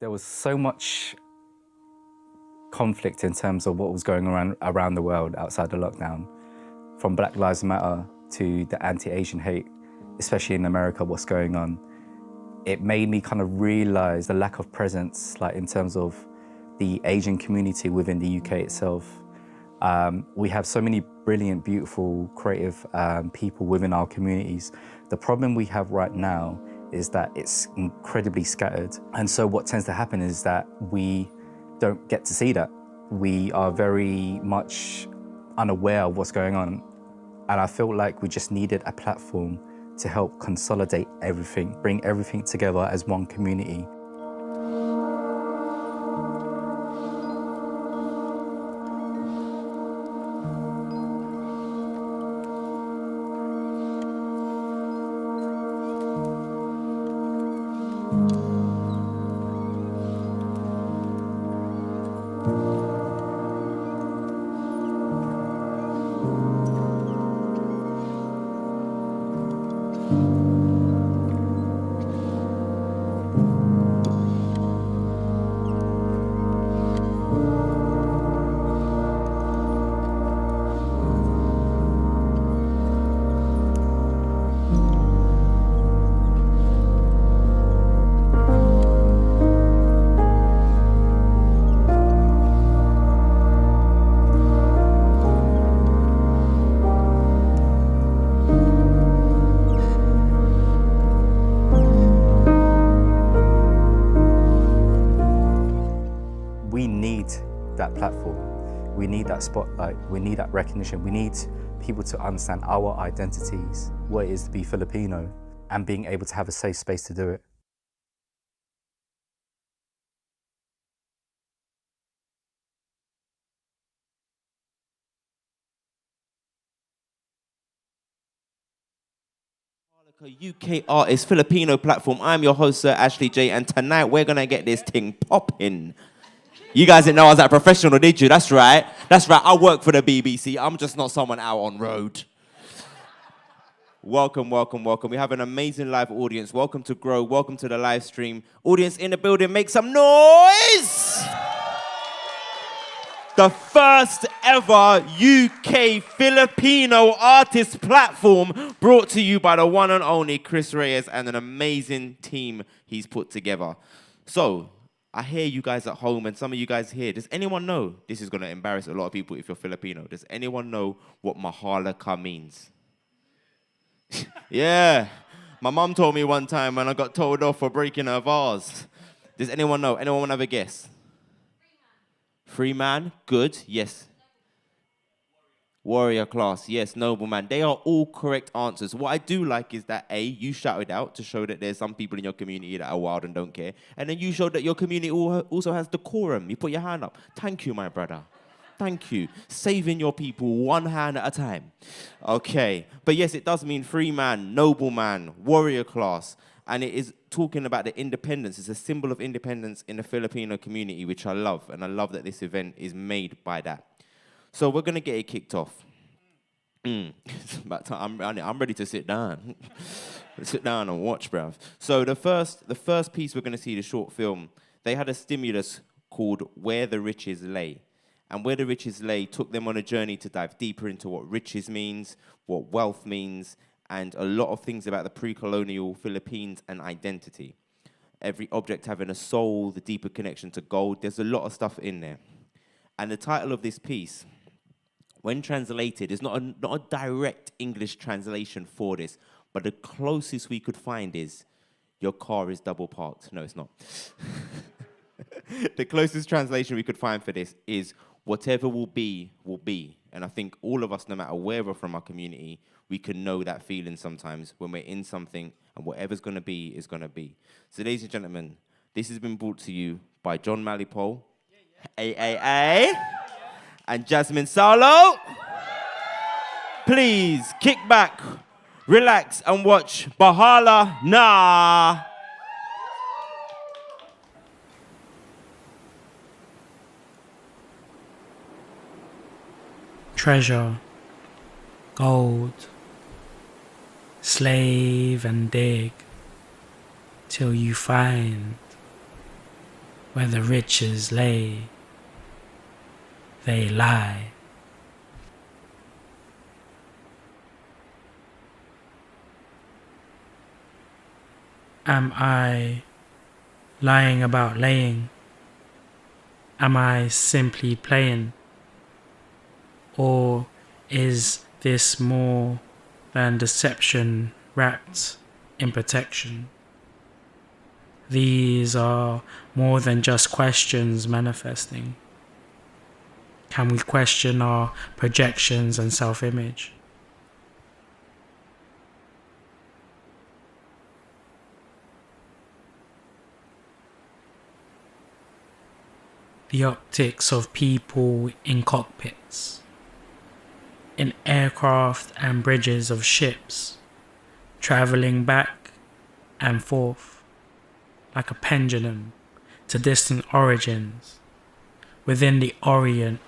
There was so much conflict in terms of what was going on around the world outside the lockdown, from Black Lives Matter to the anti-Asian hate, especially in America, what's going on. It made me kind of realize the lack of presence, like in terms of the Asian community within the UK itself. We have so many brilliant, beautiful, creative people within our communities. The problem we have right now is that it's incredibly scattered. And so what tends to happen is that we don't get to see that. We are very much unaware of what's going on. And I feel like we just needed a platform to help consolidate everything, bring everything together as one community. We need that platform. We need that spotlight. We need that recognition. We need people to understand our identities, what it is to be Filipino, and being able to have a safe space to do it. UK artist, Filipino platform. I'm your host, Sir Ashley J, and tonight we're gonna get this thing popping. You guys didn't know I was that professional, did you? That's right. That's right. I work for the BBC. I'm just not someone out on road. Welcome, welcome, welcome. We have an amazing live audience. Welcome to Grow. Welcome to the live stream. Audience in the building, make some noise! The first ever UK Filipino artist platform brought to you by the one and only Chris Reyes and an amazing team he's put together. So, I hear you guys at home and some of you guys here. Does anyone know? This is going to embarrass a lot of people if you're Filipino. Does anyone know what Maharlika means? Yeah. My mum told me one time when I got told off for breaking her vase. Does anyone know? Anyone want to have a guess? Free man, good, yes. Warrior class, yes. Nobleman. They are all correct answers. What I do like is that A, you shouted out to show that there's some people in your community that are wild and don't care. And then you showed that your community also has decorum. You put your hand up. Thank you, my brother. Thank you. Saving your people one hand at a time. Okay. But yes, it does mean free man, nobleman, warrior class. And it is talking about the independence. It's a symbol of independence in the Filipino community, which I love. And I love that this event is made by that. So we're going to get it kicked off. But I'm ready to sit down. Sit down and watch, bruv. So the first piece we're going to see, the short film, they had a stimulus called Where the Riches Lay. And Where the Riches Lay took them on a journey to dive deeper into what riches means, what wealth means, and a lot of things about the pre-colonial Philippines and identity. Every object having a soul, the deeper connection to gold. There's a lot of stuff in there. And the title of this piece, when translated, is not a direct English translation for this, but the closest we could find is, your car is double parked. No, it's not. The closest translation we could find for this is, whatever will be, will be. And I think all of us, no matter where we're from our community, we can know that feeling sometimes when we're in something and whatever's going to be is going to be. So, ladies and gentlemen, this has been brought to you by John Malipol, AAA, and Jasmin Saulo. Please kick back, relax, and watch BAHALANA. Treasure, gold, slave and dig till you find where the riches lay, they lie. Am I lying about laying? Am I simply playing? Or is this more than deception wrapped in protection? These are more than just questions manifesting. Can we question our projections and self-image? The optics of people in cockpits, in aircraft and bridges of ships, travelling back and forth like a pendulum to distant origins, within the Orient,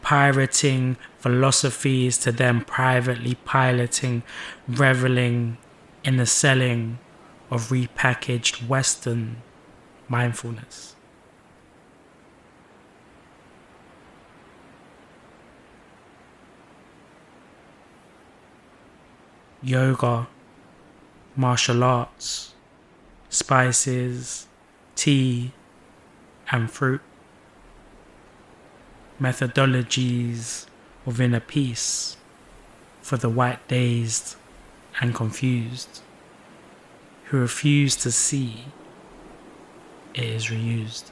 pirating philosophies to them privately piloting, reveling in the selling of repackaged Western mindfulness. Yoga, martial arts, spices, tea, and fruit. Methodologies of inner peace for the white dazed and confused who refuse to see it is reused.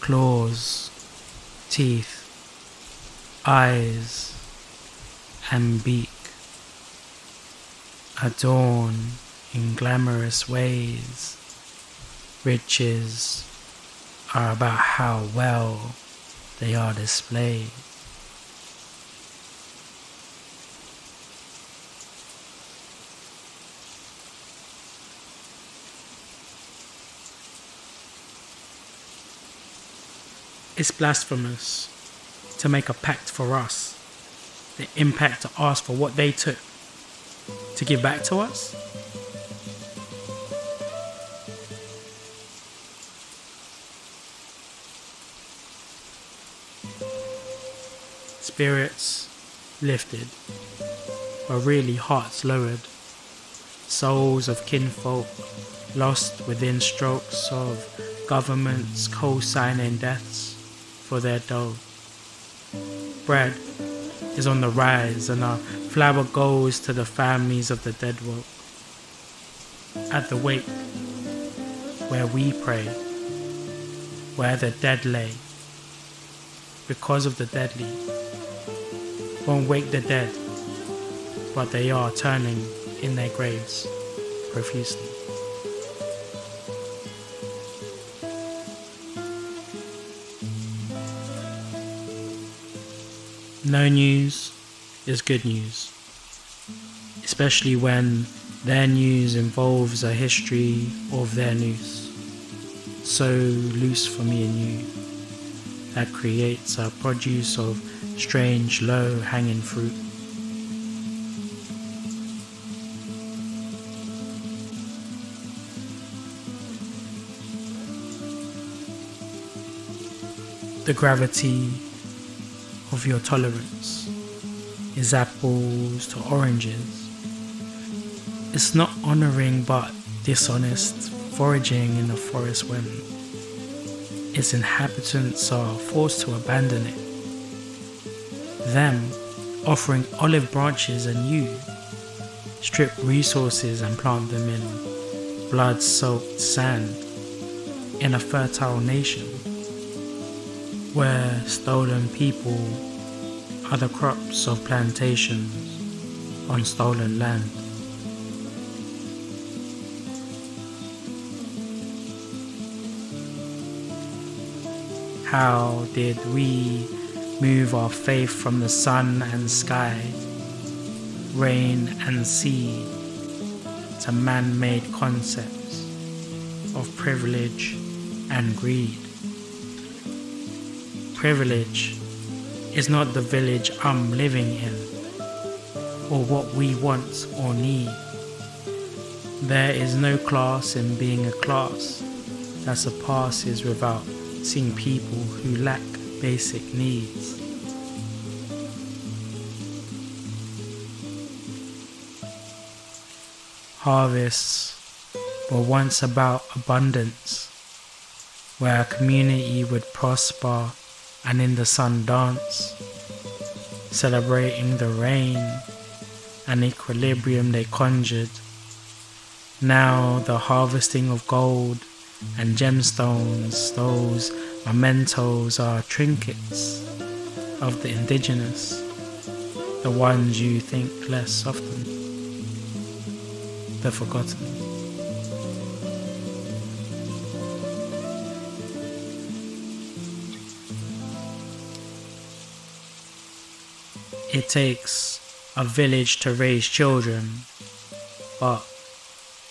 Claws, teeth, eyes, and beak adorn in glamorous ways. Riches are about how well they are displayed. It's blasphemous to make a pact for us, the impact to ask for what they took to give back to us. Spirits lifted, but really hearts lowered. Souls of kinfolk lost within strokes of governments co-signing deaths for their dough. Bread is on the rise and our flour goes to the families of the dead woke. At the wake where we pray, where the dead lay, because of the deadly, won't wake the dead, but they are turning in their graves profusely. No news is good news, especially when their news involves a history of their news, so loose for me and you, that creates a produce of strange low-hanging fruit. The gravity of your tolerance is apples to oranges. It's not honouring but dishonest foraging in the forest when its inhabitants are forced to abandon it. Them offering olive branches and you strip resources and plant them in blood-soaked sand in a fertile nation where stolen people are the crops of plantations on stolen land. How did we move our faith from the sun and sky, rain and sea, to man-made concepts of privilege and greed? Privilege is not the village I'm living in, or what we want or need. There is no class in being a class that surpasses without seeing people who lack basic needs. Harvests were once about abundance, where a community would prosper and in the sun dance, celebrating the rain and equilibrium they conjured. Now the harvesting of gold and gemstones, those mementos are trinkets of the indigenous, the ones you think less often, the forgotten. It takes a village to raise children, but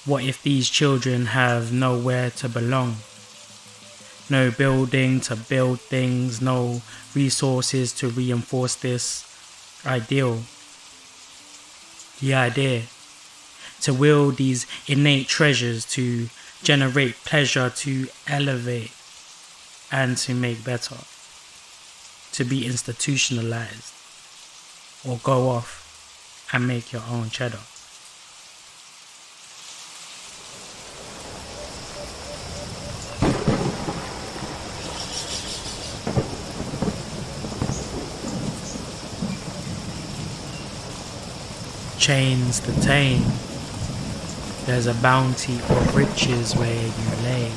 what if these children have nowhere to belong? No building to build things, no resources to reinforce this ideal. The idea to wield these innate treasures, to generate pleasure, to elevate and to make better, to be institutionalized, or go off and make your own cheddar. Chains to tame, there's a bounty of riches where you lay.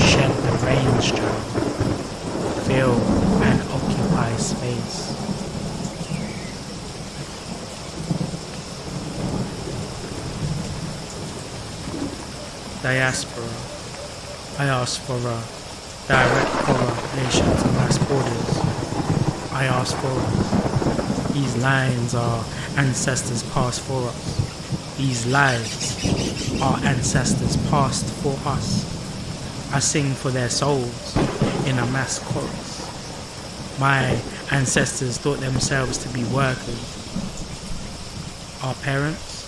Shed the rain straw, fill and occupy space. Diaspora, I ask for a direct correlation to mass borders. I ask for us. These lines are ancestors passed for us. These lives our ancestors passed for us. I sing for their souls in a mass chorus. My ancestors thought themselves to be workers. Our parents,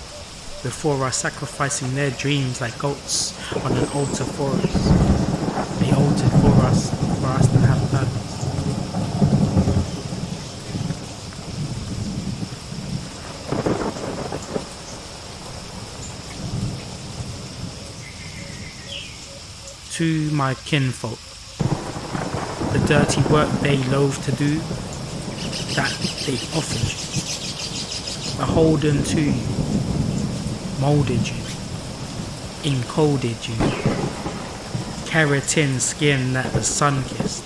before us, sacrificing their dreams like goats on an altar for us. They altered for us to have purpose. To my kinfolk, the dirty work they loathe to do, that they offered you, beholden to you, molded you, encoded you, keratin skin that the sun kissed,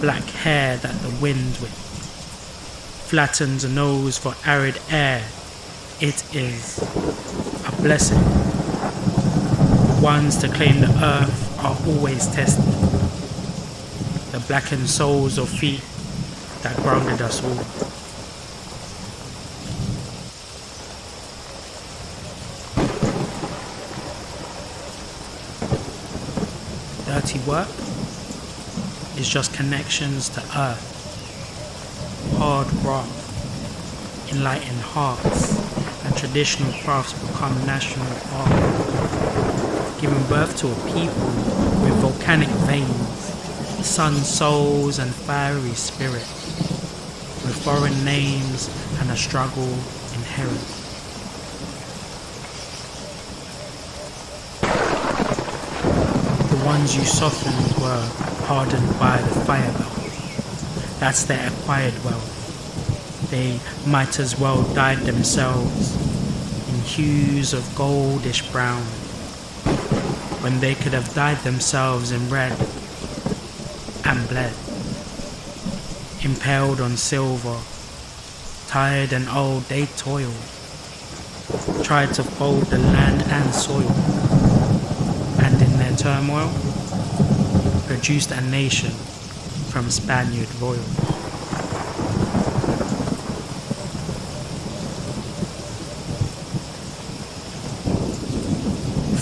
black hair that the wind whipped, flattened nose for arid air. It is a blessing. The ones to claim the earth are always tested. The blackened soles of feet that grounded us all. Dirty work is just connections to earth. Hard graft, enlightened hearts, and traditional crafts become national art, giving birth to a people with volcanic veins, sun souls and fiery spirit, with foreign names and a struggle inherent. The ones you softened were hardened by the fire belt. That's their acquired wealth. They might as well dyed themselves in hues of goldish brown, when they could have dyed themselves in red and bled. Impaled on silver, tired and old, they toiled, tried to fold the land and soil, and in their turmoil, produced a nation from Spaniard royal.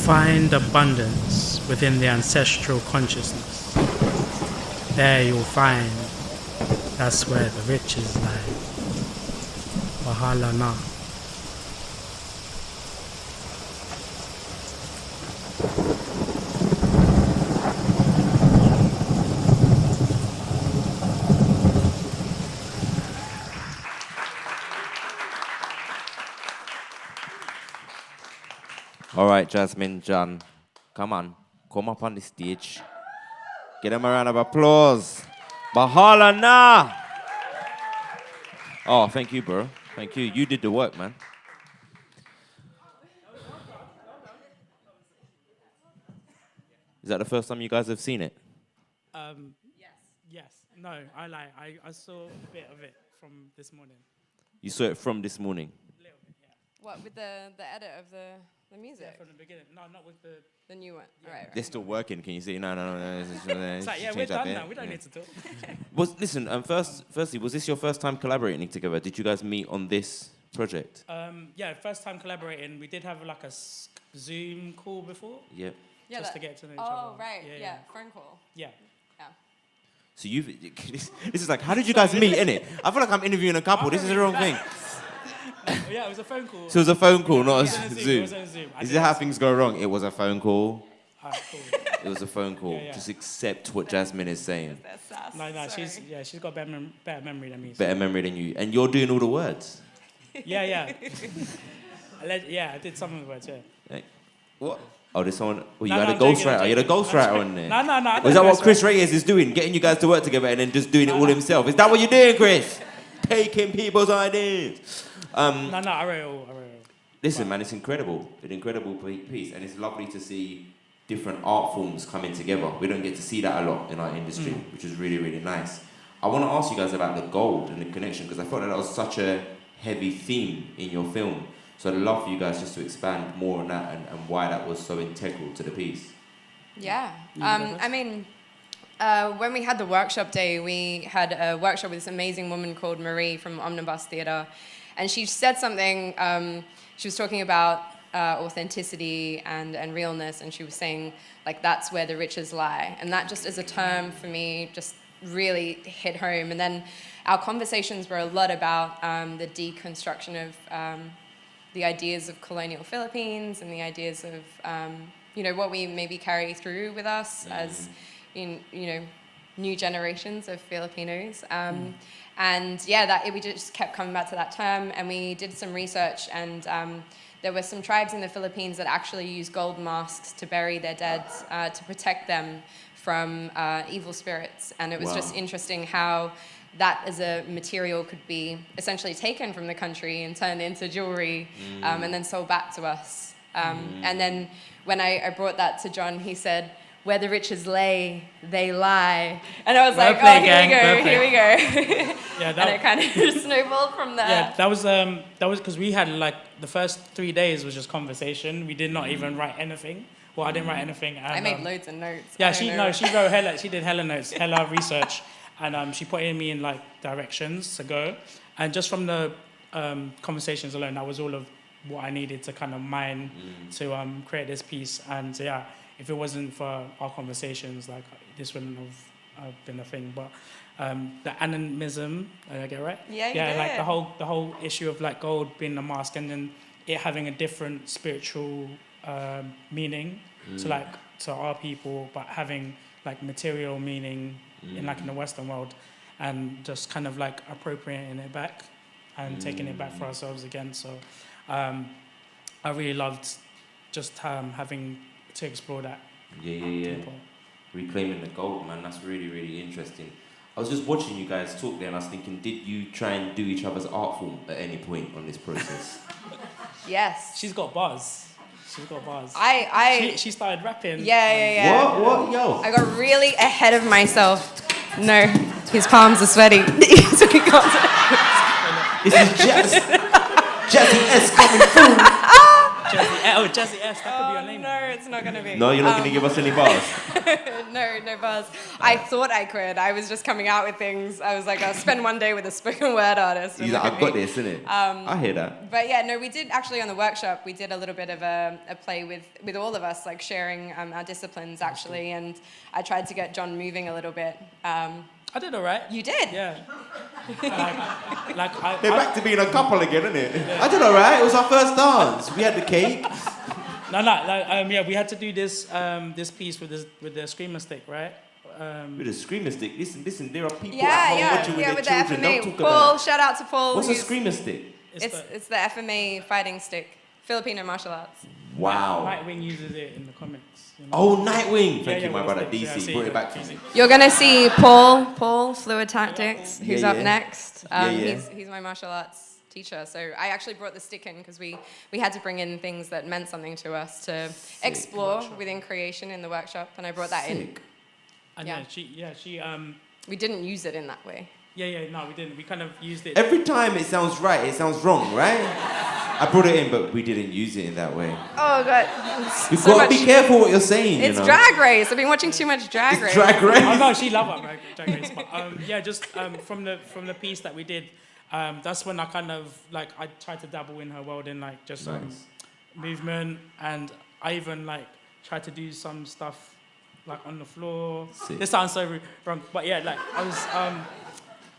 Find abundance within the ancestral consciousness. There you'll find that's where the riches lie. BAHALANA. All right, Jasmin, John, come on. Come up on the stage. Give them a round of applause. BAHALANA! Oh, thank you, bro. Thank you. You did the work, man. Is that the first time you guys have seen it? Yes. No, I lie. I saw a bit of it from this morning. You saw it from this morning? A little bit, yeah. What, with the edit of the music? Yeah, from the beginning. No, not with the... The new one. Yeah. Right. They're still working. Can you see? No. It's like, yeah, we're done now. We don't need to talk. Listen, firstly, was this your first time collaborating together? Did you guys meet on this project? Yeah, first time collaborating. We did have like a Zoom call before. Yep. Yeah, just to get to know each other. Oh, right. Yeah, phone call. Yeah. Yeah. So this is like, how did you guys meet, innit? I feel like I'm interviewing a couple. This is the wrong thing. Yeah, it was a phone call. So it was a phone call, not a Zoom. Zoom. It was on Zoom. Is it how things go wrong? It was a phone call. Alright, cool. It was a phone call. Yeah. Just accept what Jasmin is saying. No, she's got better memory than me. So. Better memory than you. And you're doing all the words. Yeah. I did some of the words, yeah. Hey, what? Oh, there's someone... Oh, you No, had no, a I'm joking, ghostwriter. I'm You had a joking. ghostwriter on there. No. Was that what Chris Reyes is doing? Getting you guys to work together and then just doing it all himself? Is that what you're doing, Chris? Taking people's ideas. I wrote it all. Listen, man, it's incredible. An incredible piece. And it's lovely to see different art forms coming together. We don't get to see that a lot in our industry, which is really, really nice. I want to ask you guys about the gold and the connection, because I thought that was such a heavy theme in your film. So I'd love for you guys just to expand more on that and why that was so integral to the piece. Yeah. I mean, when we had the workshop day, we had a workshop with this amazing woman called Marie from Omnibus Theatre. And she said something, she was talking about authenticity and realness, and she was saying, like, that's where the riches lie. And that just as a term for me just really hit home. And then our conversations were a lot about the deconstruction of the ideas of colonial Philippines and the ideas of, what we maybe carry through with us as, new generations of Filipinos. And yeah, we just kept coming back to that term, and we did some research, and there were some tribes in the Philippines that actually use gold masks to bury their dead, to protect them from evil spirits. And it was just interesting how that as a material could be essentially taken from the country and turned into jewelry, and then sold back to us. And then when I brought that to John, he said, "Where the riches lay, they lie." And I was like, here we go. Yeah, and it kind of snowballed from there. Yeah, that was because we had like the first 3 days was just conversation. We did not even write anything. Well, I didn't write anything. And, I made loads of notes. Yeah, she wrote she did hella notes, hella research, and she put me in like directions to go. And just from the conversations alone, that was all of what I needed to kind of mine to create this piece. And yeah, if it wasn't for our conversations, like this wouldn't have been a thing. But the animism, did I get it right? Yeah, you yeah, did. like the whole issue of like gold being a mask, and then it having a different spiritual meaning to our people, but having like material meaning in the Western world, and just kind of like appropriating it back and taking it back for ourselves again. So I really loved just having to explore that. Yeah. Reclaiming the gold, man. That's really, really interesting. I was just watching you guys talk there, and I was thinking, did you try and do each other's art form at any point on this process? Yes. She's got bars. She started rapping. Yeah. What? Yo. I got really ahead of myself. No, his palms are sweaty. So he can't. This is Jazzy S coming through. Jazzy S, that could be your name. No, it's not going to be. No, you're not going to give us any bars? No bars. I thought I could. I was just coming out with things. I was like, I'll spend one day with a spoken word artist. He's like, I've got this, innit? I hear that. But yeah, no, we did actually on the workshop, we did a little bit of a play with all of us, like sharing our disciplines actually. And I tried to get John moving a little bit. I did all right. You did? Yeah. They're back to being a couple again, isn't it? Yeah. I don't know, right? It was our first dance. We had the cake. We had to do this this piece with the screamer stick, right? With a screamer stick. Listen. There are people Yeah, at home yeah, watching with yeah, their with children. the Don't FMA. talk Paul, about it. shout out to Paul. What's a screamer stick? It's the FMA fighting stick, Filipino martial arts. Wow. Nightwing uses it in the comics. You know? Oh, Nightwing. Thank you, my with brother. the stick. DC. Yeah, Brought it back to me. You're gonna see Paul, Fluid Tactics, who's Yeah, up yeah. next. Yeah. He's my martial arts teacher. So I actually brought the stick in because we had to bring in things that meant something to us to explore within creation in the workshop, and I brought that in. And she We didn't use it in that way. no, we didn't. We kind of used it. Every time it sounds right, it sounds wrong, right? I brought it in, but we didn't use it in that way. Oh god, You've got to be careful what you're saying. It's you know? Drag Race. I've been watching too much Drag Race. Drag Race. Oh no, she loved it, Drag Race. But just from the piece that we did, that's when I kind of I tried to dabble in her world in just movement, and I even tried to do some stuff on the floor. Sick. This sounds so wrong, but I was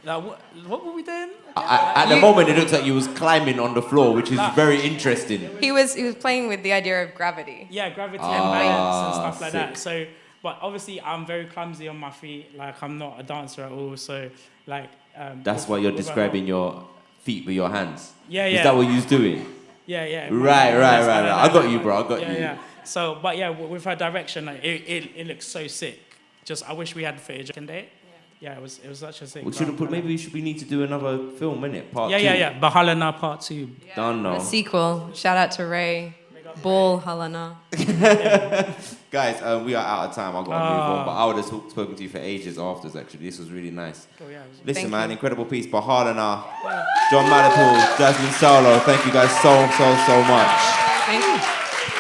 what were we doing? At the moment, it looks like you was climbing on the floor, which is very interesting. He was playing with the idea of gravity. Yeah, gravity and balance and stuff like sick. that. So, but obviously, I'm very clumsy on my feet. I'm not a dancer at all. So, That's why you're describing your feet with your hands. Yeah. Is that what you was doing? Yeah. Right. I got you, bro. I got you. Yeah. So, but with her direction, it looks so sick. Just, I wish we had footage one day. Yeah, it was such a sick. Maybe we need to do another film, innit? Part 2. Yeah. BAHALANA Part 2. Yeah. Don't know. A sequel. Shout out to Ray. BAHALANA. Guys, we are out of time. I've got to move on, but I would have spoken to you for ages afterwards, actually. This was really nice. Oh, yeah, Listen, Thank man, you. incredible piece. Bahalana, John Malipol, Jasmin, Saulo. Thank you guys so much. Thank you.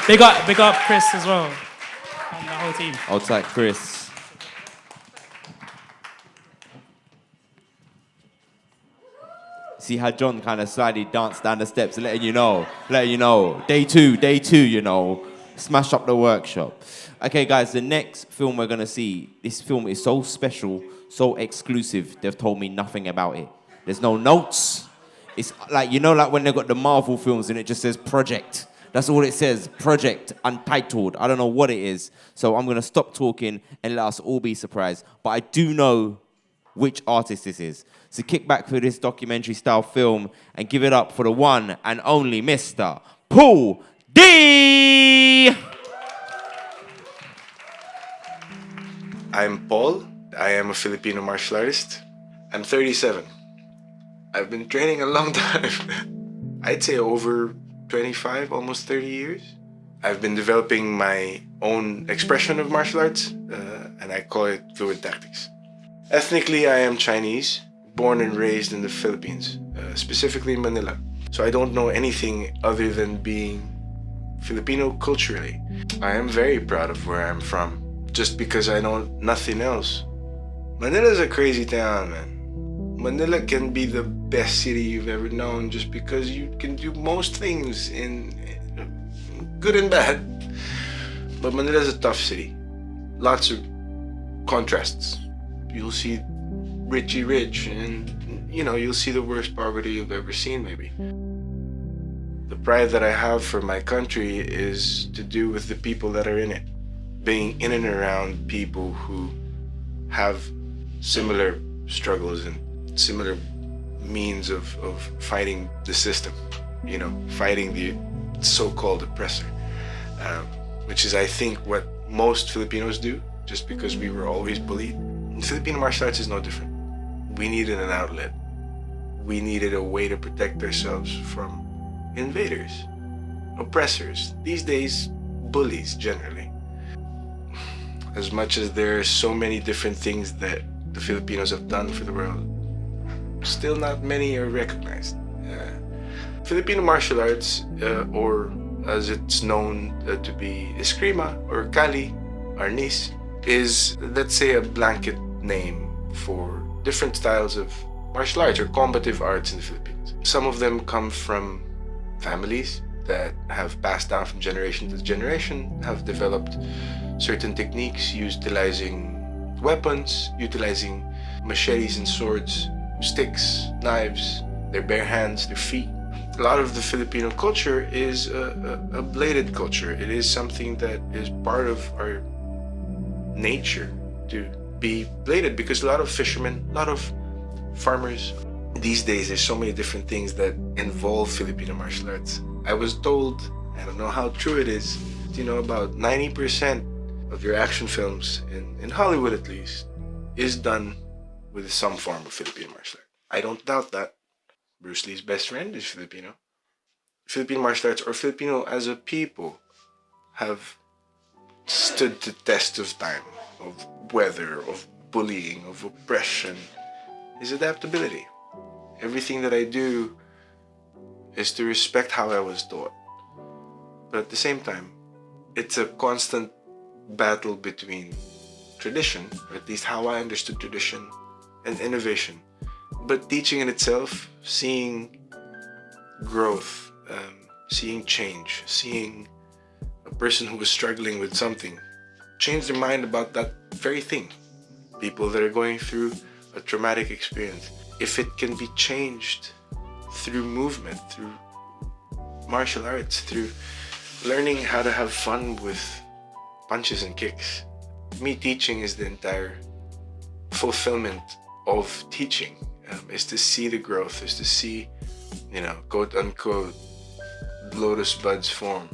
Big up Chris as well. And the whole team. I'll take Chris. See how John kind of slightly danced down the steps, letting you know. Day two, you know. Smash up the workshop. Okay, guys, the next film we're going to see, this film is so special, so exclusive, they've told me nothing about it. There's no notes. It's like when they've got the Marvel films and it just says project. That's all it says, project, untitled. I don't know what it is. So I'm going to stop talking and let us all be surprised. But I do know which artist this is. So kick back for this documentary-style film and give it up for the one and only Mr. Paul D. I'm Paul. I am a Filipino martial artist. I'm 37. I've been training a long time. I'd say over 25, almost 30 years. I've been developing my own expression of martial arts, and I call it fluid tactics. Ethnically, I am Chinese, born and raised in the Philippines, specifically in Manila. So I don't know anything other than being Filipino culturally. I am very proud of where I'm from, just because I know nothing else. Manila's a crazy town, man. Manila can be the best city you've ever known just because you can do most things in good and bad. But Manila's a tough city. Lots of contrasts. You'll see Richie Rich and, you'll see the worst poverty you've ever seen, maybe. The pride that I have for my country is to do with the people that are in it. Being in and around people who have similar struggles and similar means of fighting the system, fighting the so-called oppressor, which is, I think, what most Filipinos do, just because we were always bullied. Filipino martial arts is no different. We needed an outlet. We needed a way to protect ourselves from invaders, oppressors, these days, bullies generally. As much as there are so many different things that the Filipinos have done for the world, still not many are recognized. Filipino martial arts, or as it's known to be, eskrima or kali, arnis, is, let's say, a blanket name for different styles of martial arts or combative arts in the Philippines. Some of them come from families that have passed down from generation to generation, have developed certain techniques utilizing weapons, utilizing machetes and swords, sticks, knives, their bare hands, their feet. A lot of the Filipino culture is a bladed culture. It is something that is part of our nature to be bladed, because a lot of fishermen, a lot of farmers, these days there's so many different things that involve Filipino martial arts. I was told, I don't know how true it is, about 90% of your action films, in Hollywood at least, is done with some form of Filipino martial art. I don't doubt that. Bruce Lee's best friend is Filipino. Filipino martial arts, or Filipino as a people, have stood the test of time, of weather, of bullying, of oppression, is adaptability. Everything that I do is to respect how I was taught. But at the same time, it's a constant battle between tradition, or at least how I understood tradition, and innovation. But teaching in itself, seeing growth, seeing change, seeing a person who was struggling with something change their mind about that very thing. People that are going through a traumatic experience, if it can be changed through movement, through martial arts, through learning how to have fun with punches and kicks. Me, teaching is the entire fulfillment of teaching, is to see the growth, is to see, quote unquote, lotus buds form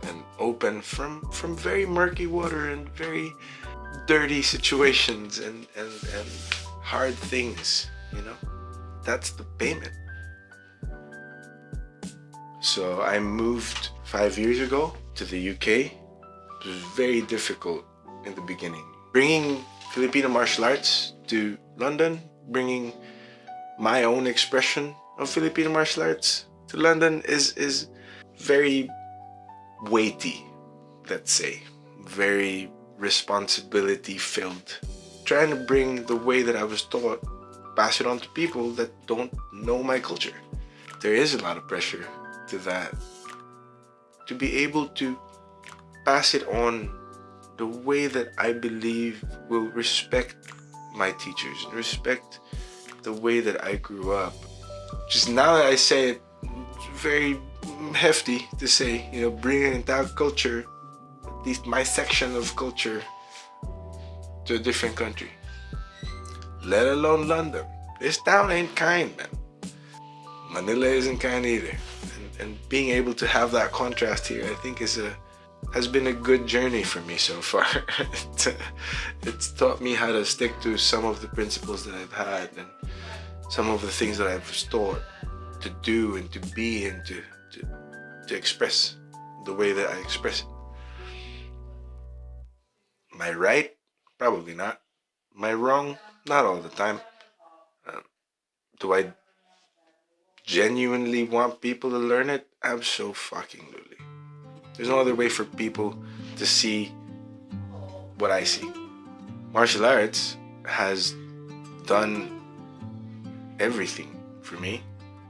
and open from very murky water and very dirty situations and hard things, That's the payment. So I moved 5 years ago to the UK. It was very difficult in the beginning. Bringing Filipino martial arts to London, bringing my own expression of Filipino martial arts to London is very weighty, let's say. Very responsibility filled. Trying to bring the way that I was taught, pass it on to people that don't know my culture. There is a lot of pressure to that. To be able to pass it on the way that I believe will respect my teachers, respect the way that I grew up. Just now that I say it, it's very hefty to say, bringing an entire culture, at least my section of culture, to a different country. Let alone London. This town ain't kind, man. Manila isn't kind either. And being able to have that contrast here, I think has been a good journey for me so far. It's taught me how to stick to some of the principles that I've had and some of the things that I've was taught to do and to be and to express the way that I express it. Am I right? Probably not. Am I wrong? Not all the time. Do I genuinely want people to learn it? Abso-fucking-lutely. There's no other way for people to see what I see. Martial arts has done everything for me.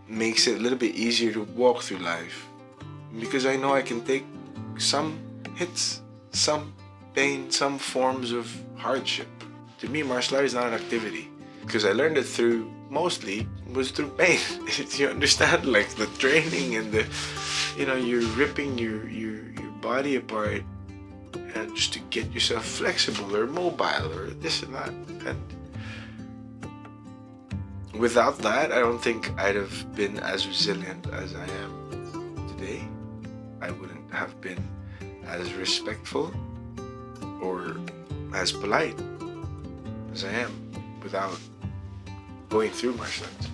Makes it a little bit easier to walk through life because I know I can take some hits, some pain, some forms of hardship. To me, martial art is not an activity because I learned it mostly was through pain. You understand, like the training and the, you're ripping your body apart and just to get yourself flexible or mobile or this and that. And without that, I don't think I'd have been as resilient as I am today. I wouldn't have been as respectful or as polite as I am without going through martial arts.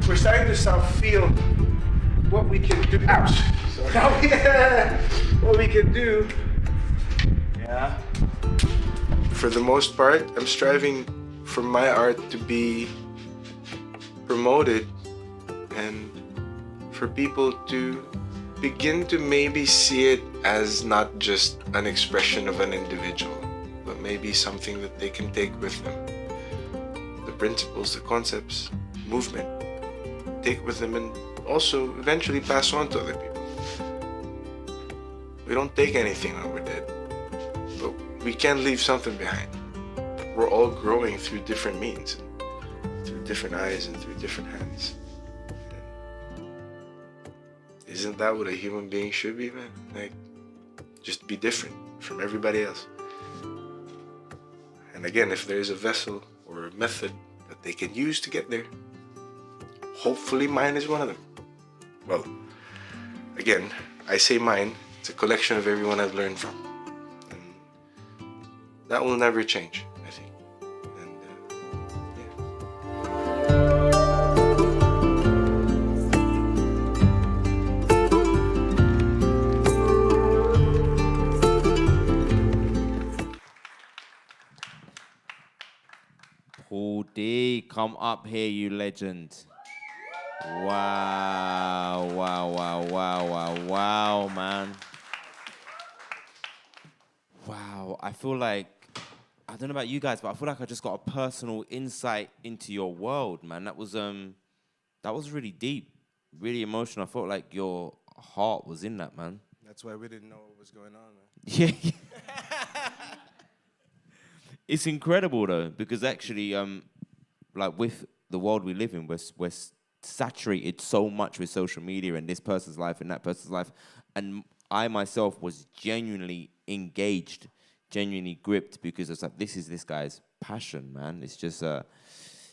We're starting to feel what we can do. Ouch! What we can do. Yeah. For the most part, I'm striving for my art to be promoted and for people to begin to maybe see it as not just an expression of an individual, but maybe something that they can take with them. The principles, the concepts, movement, take with them in also eventually pass on to other people. We don't take anything when we're dead, but we can leave something behind. We're all growing through different means, through different eyes and through different hands. Isn't that what a human being should be, man? Like, just be different from everybody else. And again, if there is a vessel or a method that they can use to get there, hopefully mine is one of them. Well, again, I say mine, it's a collection of everyone I've learned from. And that will never change, I think. And Paul D, come up here, you legend. Wow, wow, wow, wow, wow, wow, man. Wow, I feel like, I don't know about you guys, but I feel like I just got a personal insight into your world, man. That was really deep, really emotional. I felt like your heart was in that, man. That's why we didn't know what was going on, man. Yeah. It's incredible though, because actually, like with the world we live in, we're saturated so much with social media and this person's life and that person's life, and I myself was genuinely engaged, genuinely gripped, because it's like, this is this guy's passion, man. It's just,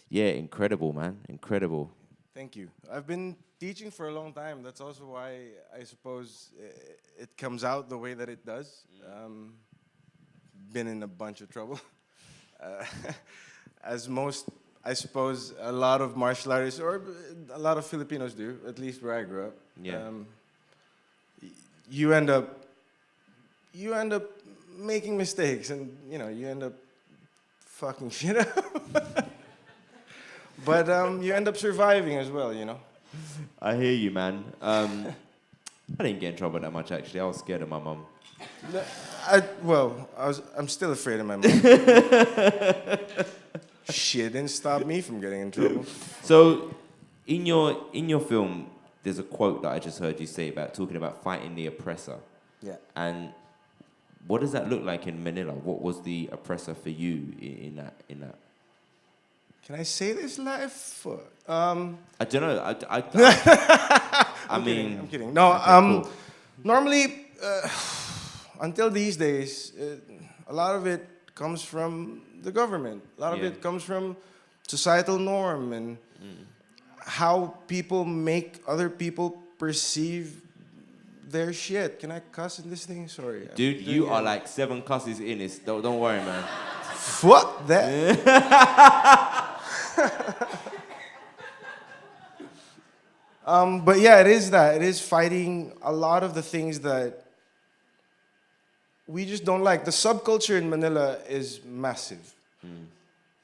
yeah, incredible, man, incredible. Thank you. I've been teaching for a long time. That's also why I suppose it comes out the way that it does. Been in a bunch of trouble. As most, I suppose, a lot of martial artists, or a lot of Filipinos do, at least where I grew up. Yeah. You end up making mistakes, and you end up fucking shit up. But you end up surviving as well, I hear you, man. I didn't get in trouble that much, actually. I was scared of my mum. I'm still afraid of my mom. Shit didn't stop me from getting in trouble. So, in your film, there's a quote that I just heard you say about talking about fighting the oppressor. Yeah. And what does that look like in Manila? What was the oppressor for you in that? Can I say this live? I don't know. I'm kidding. Okay, No, cool. normally, until these days, a lot of it comes from the government. A lot of it comes from societal norm and how people make other people perceive their shit. Can I cuss in this thing? Sorry. Dude, you are like 7 cusses in. Don't worry, man. Fuck that. But yeah, it is that. It is fighting a lot of the things that we just don't like. The subculture in Manila is massive.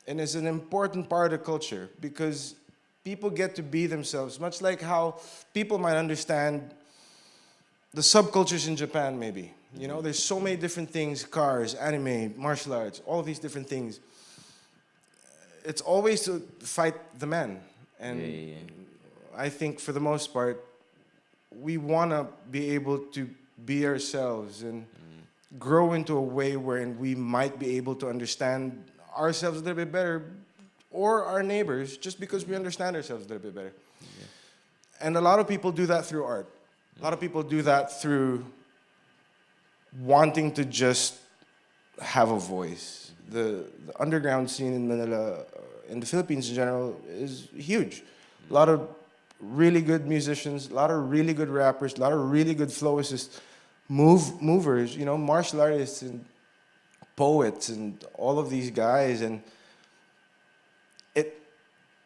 And it's an important part of culture because people get to be themselves, much like how people might understand the subcultures in Japan, maybe. There's so many different things, cars, anime, martial arts, all of these different things. It's always to fight the man. And I think for the most part, we want to be able to be ourselves and grow into a way wherein we might be able to understand ourselves a little bit better, or our neighbors, just because we understand ourselves a little bit better. Yeah. And a lot of people do that through art. A lot of people do that through wanting to just have a voice. The underground scene in Manila, in the Philippines in general, is huge. A lot of really good musicians, a lot of really good rappers, a lot of really good flowists, movers, martial artists and poets and all of these guys, and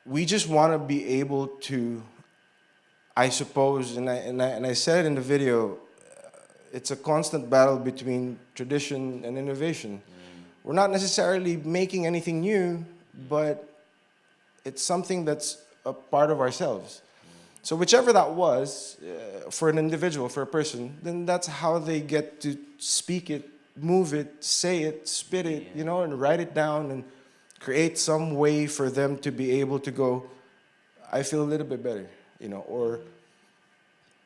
we just want to be able to, I suppose, and I said it in the video, it's a constant battle between tradition and innovation. We're not necessarily making anything new, but it's something that's a part of ourselves. So whichever that was, for an individual, for a person, then that's how they get to speak it, move it, say it, spit it, and write it down and create some way for them to be able to go, I feel a little bit better, or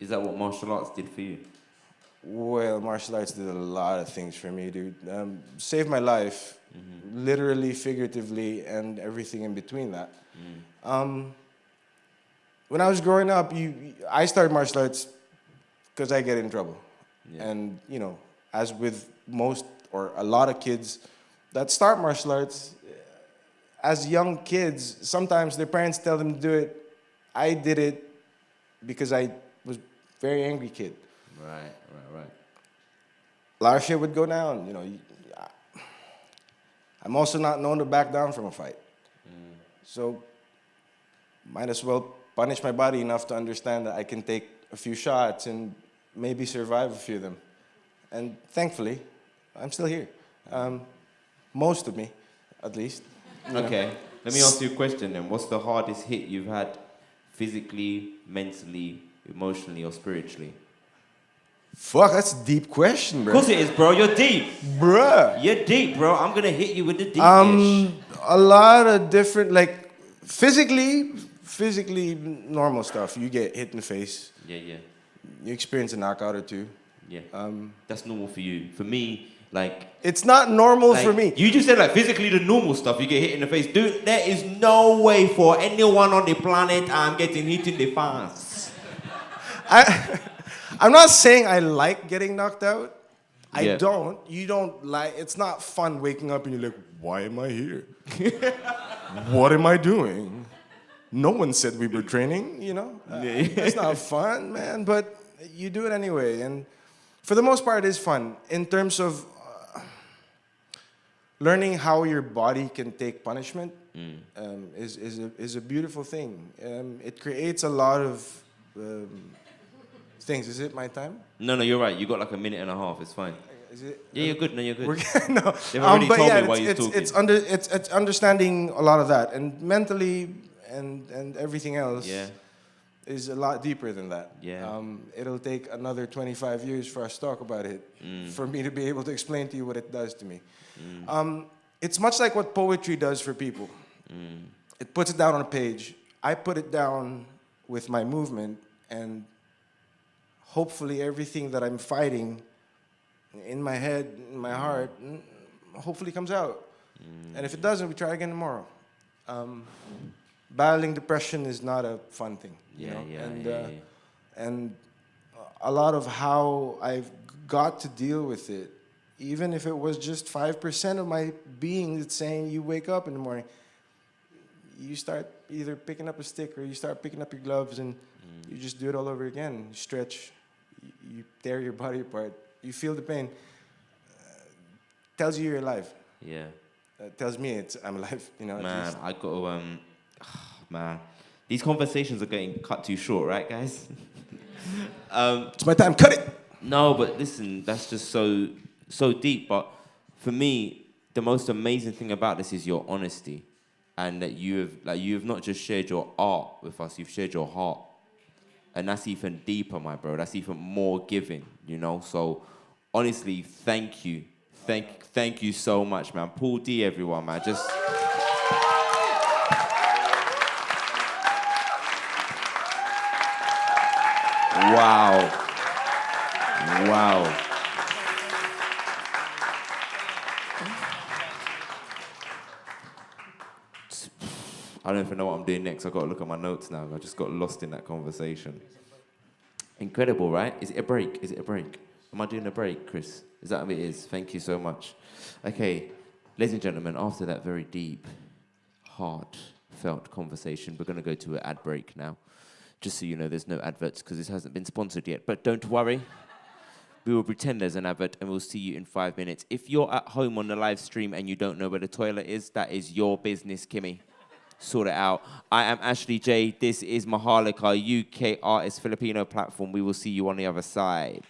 Is that what martial arts did for you? Well, martial arts did a lot of things for me, dude. Saved my life, literally, figuratively, and everything in between that. When I was growing up, I started martial arts because I get in trouble. Yeah. And, you know, as with most or a lot of kids that start martial arts, as young kids, sometimes their parents tell them to do it. I did it because I was a very angry kid. Right. A lot of shit would go down, you know. I'm also not known to back down from a fight. So might as well punish my body enough to understand that I can take a few shots and maybe survive a few of them. And thankfully, I'm still here. Most of me, at least. Okay, let me ask you a question then. What's the hardest hit you've had physically, mentally, emotionally, or spiritually? Fuck, that's a deep question, bro. Of course it is, bro. You're deep. Bruh. You're deep, bro. I'm gonna hit you with the deep dish. A lot of different, like, physically normal stuff. You get hit in the face. Yeah. You experience a knockout or two. Yeah. That's normal for you. For me, like... It's not normal for me. You just said, like, physically the normal stuff, you get hit in the face. Dude, there is no way for anyone on the planet I'm getting hit in the face. I'm not saying I like getting knocked out. I Yeah. don't. You don't like... It's not fun waking up and you're like, why am I here? What am I doing? No one said we were training, you know? It's not fun, man, but you do it anyway. And for the most part, it is fun in terms of learning how your body can take punishment. Is a beautiful thing. It creates a lot of things. Is it my time? No, you're right. You got like a minute and a half. It's fine. Is it? Yeah, you're good. No, you're good. No. They've already But told yeah, me why you're talking. it's understanding a lot of that, and mentally and everything else. Yeah. Is a lot deeper than that. Yeah. It'll take another 25 years for us to talk about it, for me to be able to explain to you what it does to me. It's much like what poetry does for people. It puts it down on a page. I put it down with my movement, and hopefully everything that I'm fighting in my head, in my heart, hopefully comes out. And if it doesn't, we try again tomorrow. Battling depression is not a fun thing. You know? And a lot of how I've got to deal with it, even if it was just 5% of my being that's saying you wake up in the morning, you start either picking up a stick or you start picking up your gloves and you just do it all over again. You stretch, you tear your body apart, you feel the pain. Tells you you're alive. Yeah. Tells me I'm alive. You know. Man, I got to, man. These conversations are getting cut too short, right, guys? It's my time. Cut it. No, but listen, that's just so deep. But for me, the most amazing thing about this is your honesty, and that you have not just shared your art with us, you've shared your heart, and that's even deeper, my bro. That's even more giving, you know. So honestly, thank you, thank you so much, man. Paul D, everyone, man. Just. Wow. I don't even know what I'm doing next. I've got to look at my notes now. I just got lost in that conversation. Incredible, right? Is it a break? Am I doing a break, Chris? Is that what it is? Thank you so much. Okay, ladies and gentlemen, after that very deep, heartfelt conversation, we're going to go to an ad break now. Just so you know, there's no adverts because this hasn't been sponsored yet. But don't worry. We will pretend there's an advert and we'll see you in 5 minutes. If you're at home on the live stream and you don't know where the toilet is, that is your business, Kimmy. Sort it out. I am Ashley J. This is Maharlika UK Artist Filipino platform. We will see you on the other side.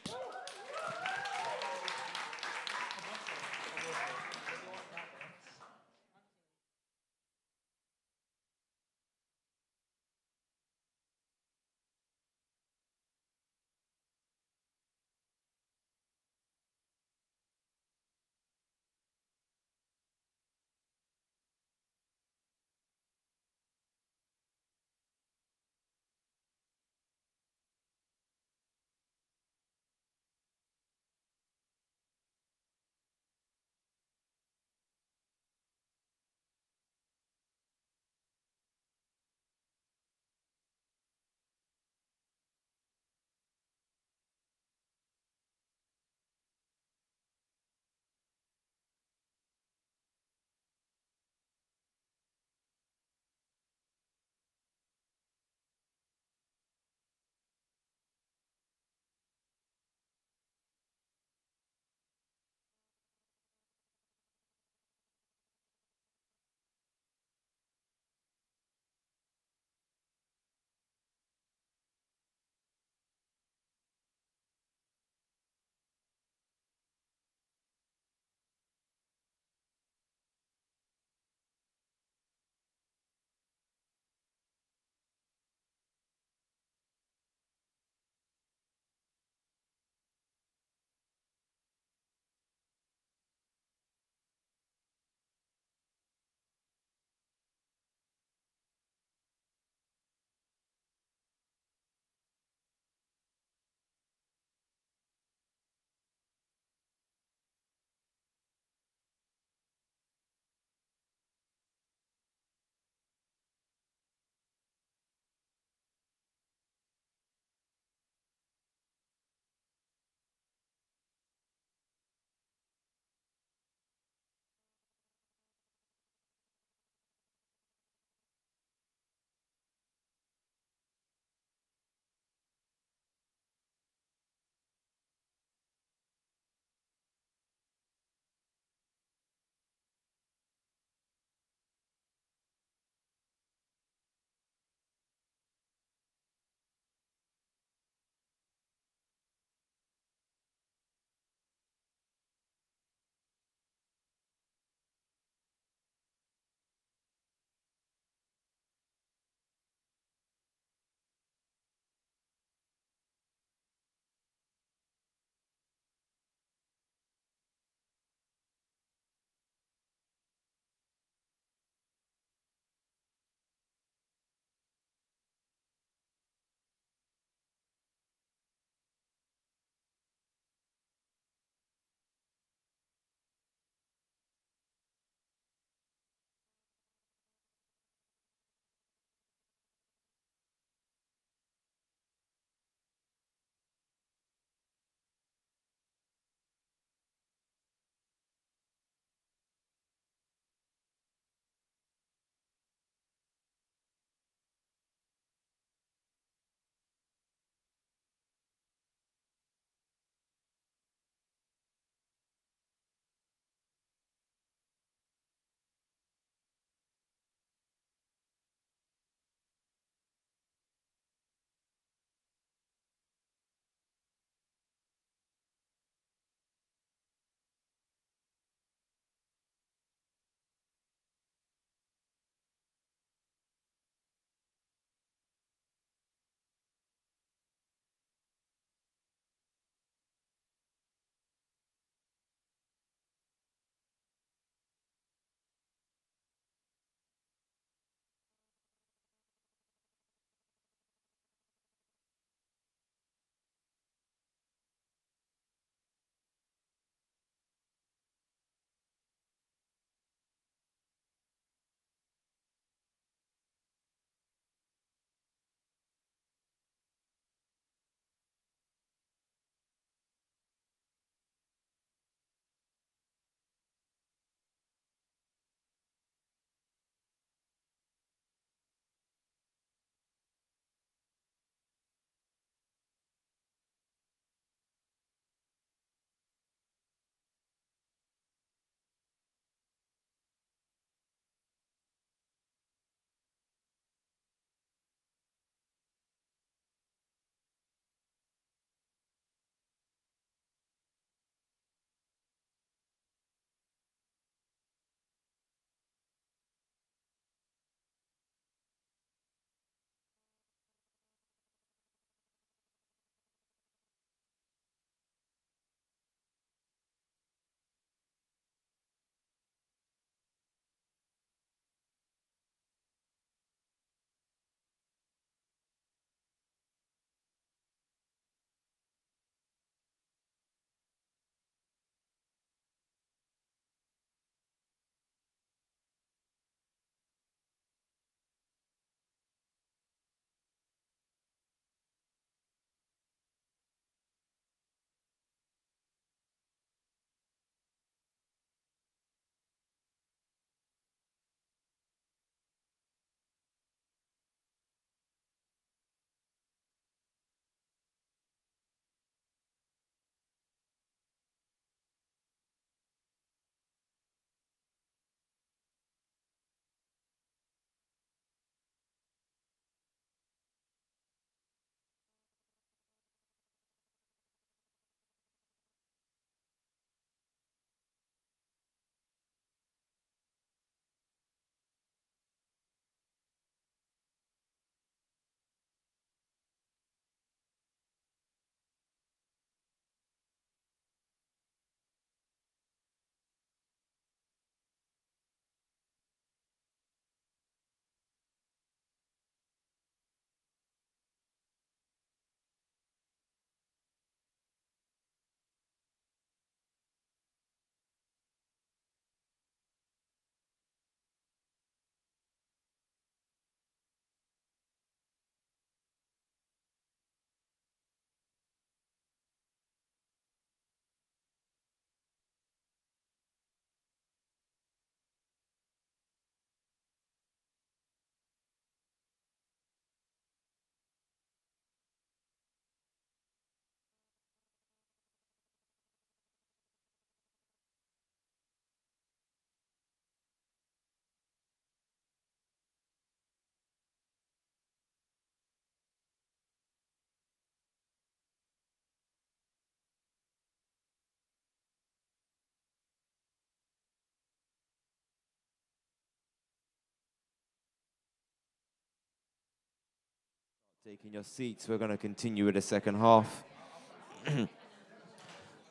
Taking your seats, we're going to continue with the second half.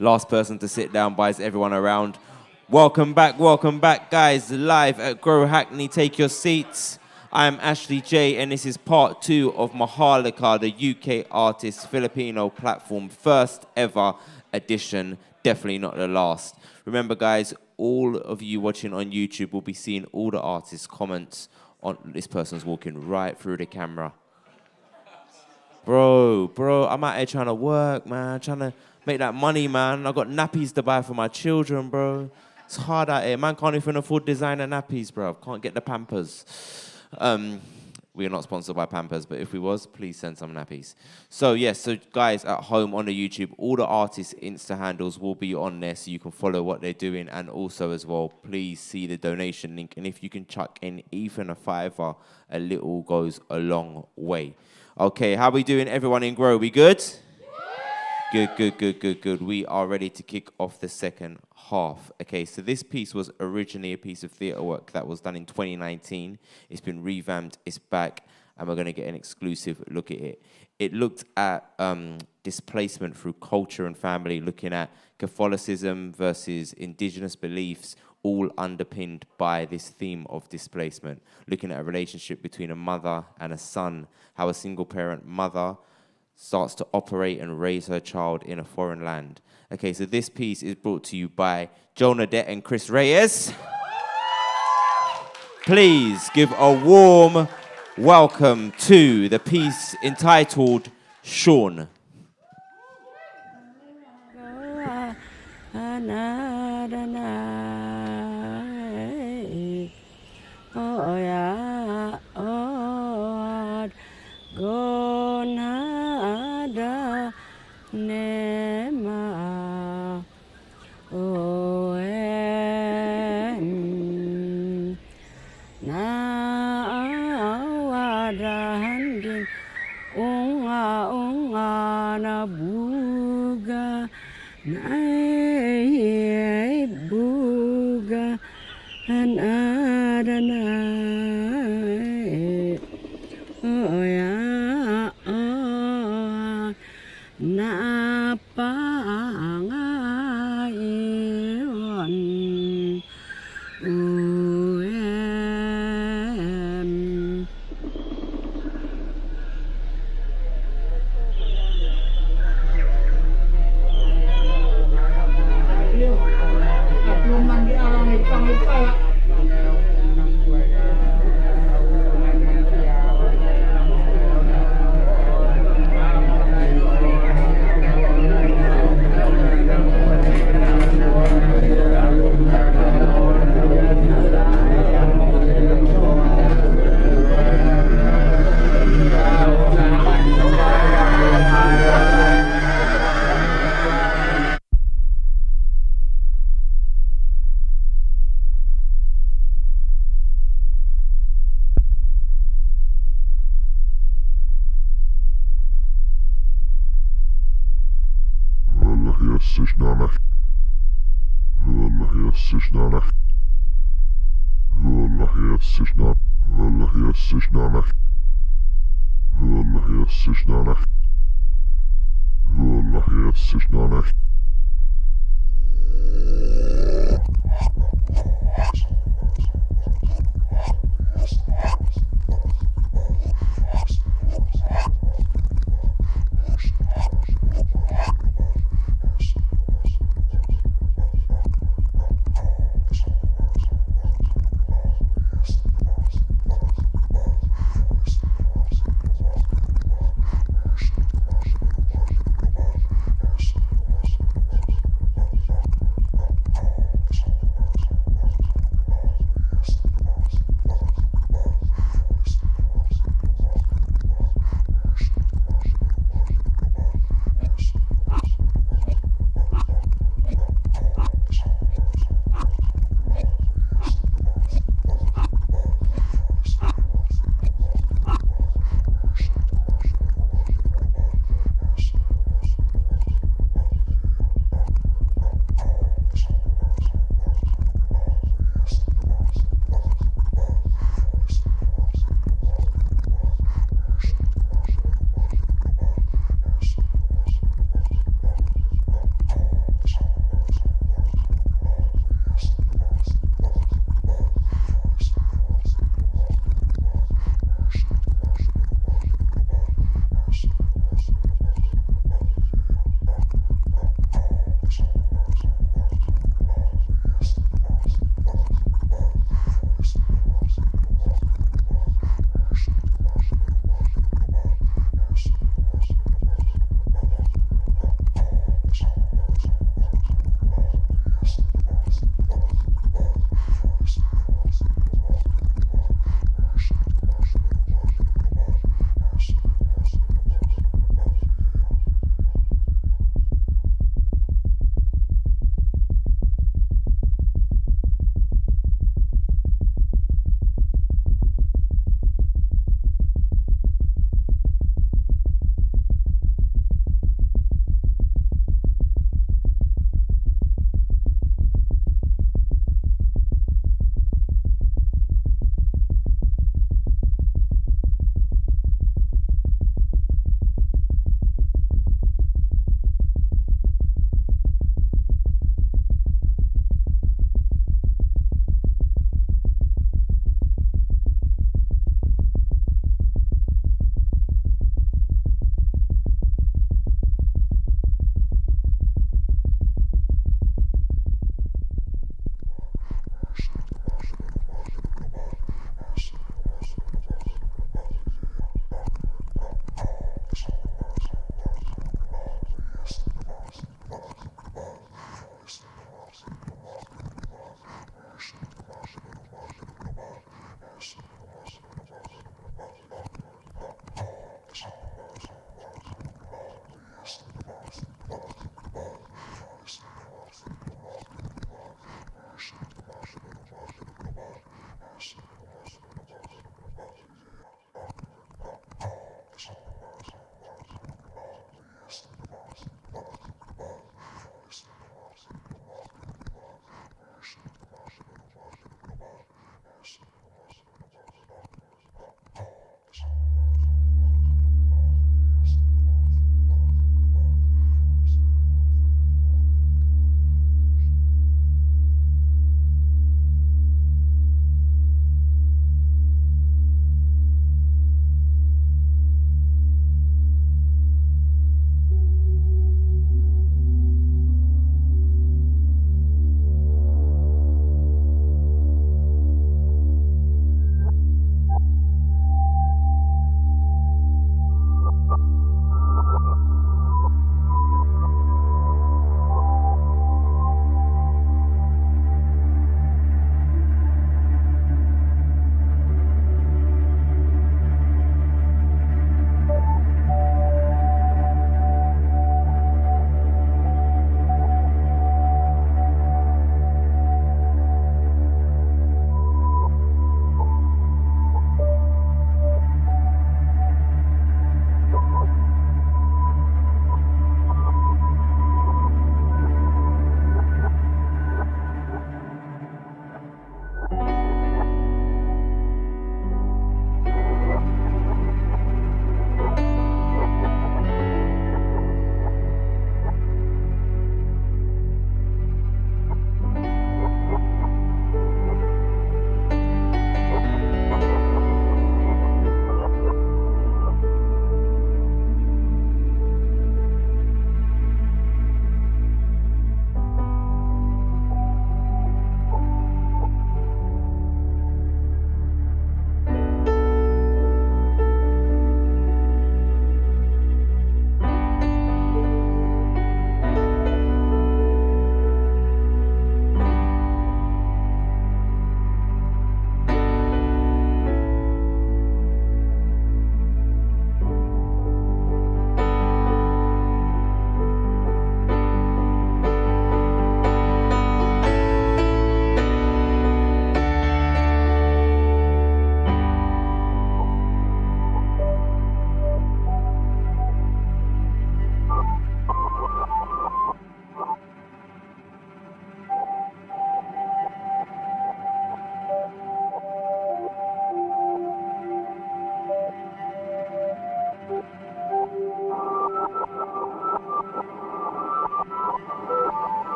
Last person to sit down buys everyone around. Welcome back, guys, live at Grow Hackney. Take your seats. I'm Ashley J, and this is part 2 of Maharlika, the UK artist Filipino platform, first ever edition, definitely not the last. Remember, guys, all of you watching on YouTube will be seeing all the artists' comments on this person's walking right through the camera. Bro, I'm out here trying to work, man, trying to make that money, man. I got nappies to buy for my children, bro. It's hard out here. Man can't even afford designer nappies, bro. Can't get the Pampers. We are not sponsored by Pampers, but if we was, please send some nappies. So, yes, so guys at home on the YouTube, all the artists' Insta handles will be on there so you can follow what they're doing. And also as well, please see the donation link. And if you can chuck in even a $5, a little goes a long way. Okay, how we doing, everyone in Grow? We good? Good. We are ready to kick off the second half. Okay, so this piece was originally a piece of theatre work that was done in 2019. It's been revamped, it's back, and we're going to get an exclusive look at it. It looked at displacement through culture and family, looking at Catholicism versus indigenous beliefs, all underpinned by this theme of displacement, looking at a relationship between a mother and a son, how a single-parent mother starts to operate and raise her child in a foreign land. Okay, so this piece is brought to you by Jonadette and Chris Reyes. Please give a warm welcome to the piece entitled Sean.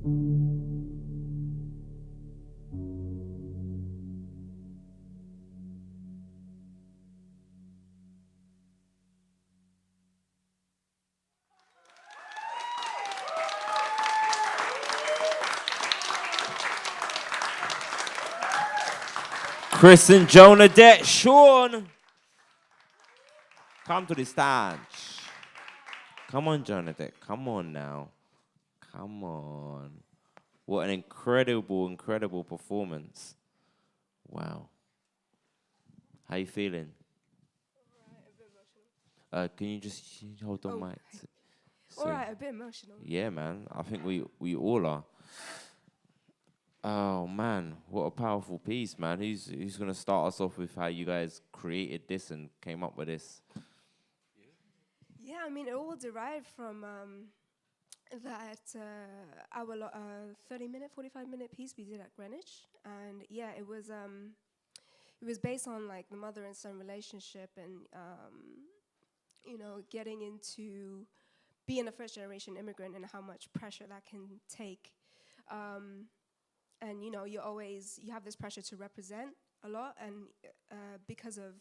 Chris and Jonadette, Sean, come to the stage. Come on, Jonadette. Come on now. Come on. What an incredible, incredible performance. Wow. How you feeling? Can you just hold the mic? All right, a bit emotional. Yeah, man. I think we all are. Oh man, what a powerful piece, man. Who's gonna start us off with how you guys created this and came up with this? Yeah, I mean, it all derived from that our 30-minute, 45-minute piece we did at Greenwich, and yeah, it was based on like the mother and son relationship, and you know, getting into being a first-generation immigrant and how much pressure that can take. And you know, you have this pressure to represent a lot, and because of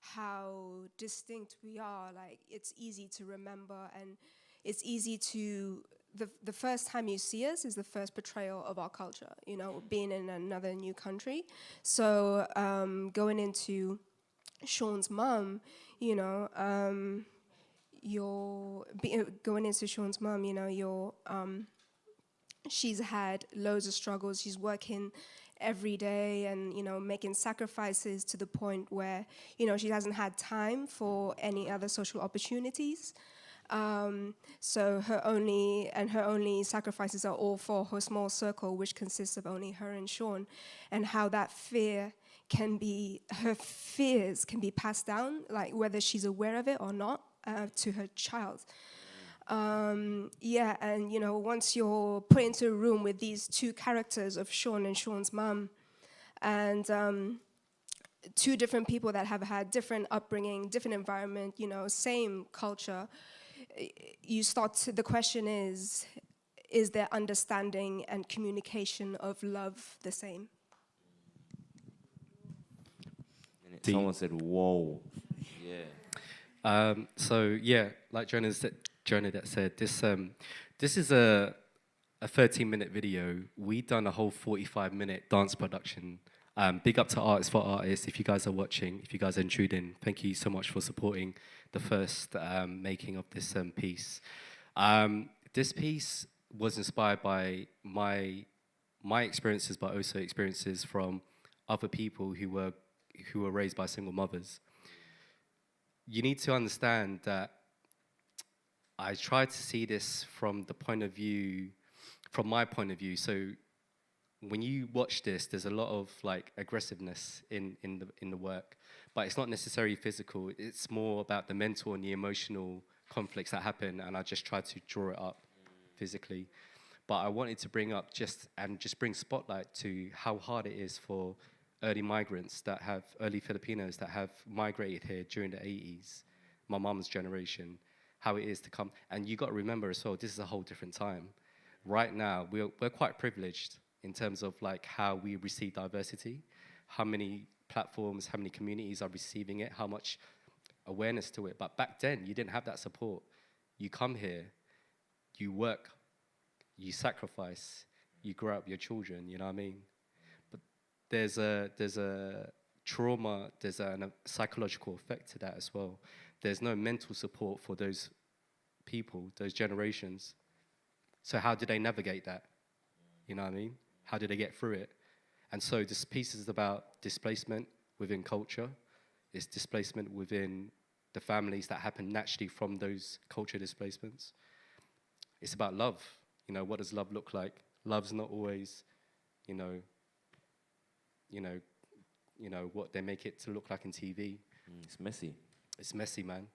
how distinct we are, like it's easy to remember, and it's easy to the first time you see us is the first portrayal of our culture. You know, being in another new country, so going into Sean's mum, you know, going into Sean's mum, you know, she's had loads of struggles. She's working every day and, you know, making sacrifices to the point where, you know, she hasn't had time for any other social opportunities. So her only sacrifices are all for her small circle, which consists of only her and Sean, and how that her fears can be passed down, like whether she's aware of it or not, to her child. Yeah, and you know, once you're put into a room with these two characters of Sean and Sean's mum, and two different people that have had different upbringing, different environment, you know, same culture, the question is their understanding and communication of love the same? Someone said, whoa. Yeah. So yeah, like Jonadette said, this is a 13-minute video. We done a whole 45-minute dance production. Big up to Artists for Artists. If you guys are watching, if you guys are tuned in, thank you so much for supporting the first making of this piece. This piece was inspired by my experiences, but also experiences from other people who were raised by single mothers. You need to understand that I try to see this from my point of view. So when you watch this, there's a lot of like aggressiveness in the work, but it's not necessarily physical. It's more about the mental and the emotional conflicts that happen, and I just try to draw it up physically. But I wanted to bring spotlight to how hard it is for early Filipinos that have migrated here during the 80s, my mom's generation, how it is to come. And you got to remember as well, this is a whole different time. Right now, we're quite privileged in terms of like how we receive diversity, how many platforms, how many communities are receiving it, how much awareness to it. But back then, you didn't have that support. You come here, you work, you sacrifice, you grow up your children, you know what I mean? But there's a trauma, there's a psychological effect to that as well. There's no mental support for those people, those generations. So how do they navigate that? You know what I mean? How do they get through it? And so this piece is about displacement within culture. It's displacement within the families that happen naturally from those culture displacements. It's about love. You know, what does love look like? Love's not always, you know, what they make it to look like in TV. It's messy. It's messy, man.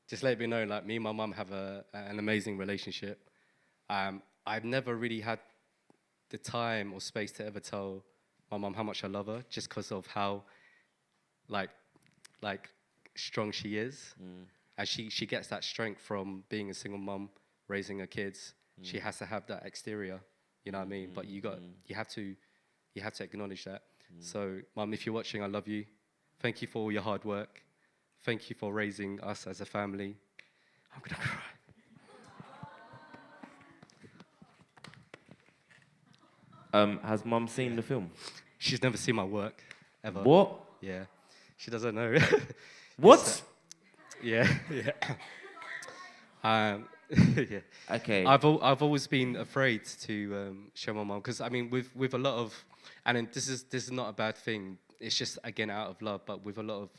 Just let me know, like me and my mum have an amazing relationship. I've never really had the time or space to ever tell my mum how much I love her, just because of how, like strong she is. And she gets that strength from being a single mum, raising her kids, She has to have that exterior, you know what I mean? But you have to acknowledge that. So, Mum, if you're watching, I love you. Thank you for all your hard work. Thank you for raising us as a family. I'm gonna cry. Has Mum seen the film? She's never seen my work, ever. What? Yeah. She doesn't know. What? Yeah, yeah. Yeah. Okay. I've always been afraid to show my mom because I mean with a lot of and this is not a bad thing. It's just again out of love, but with a lot of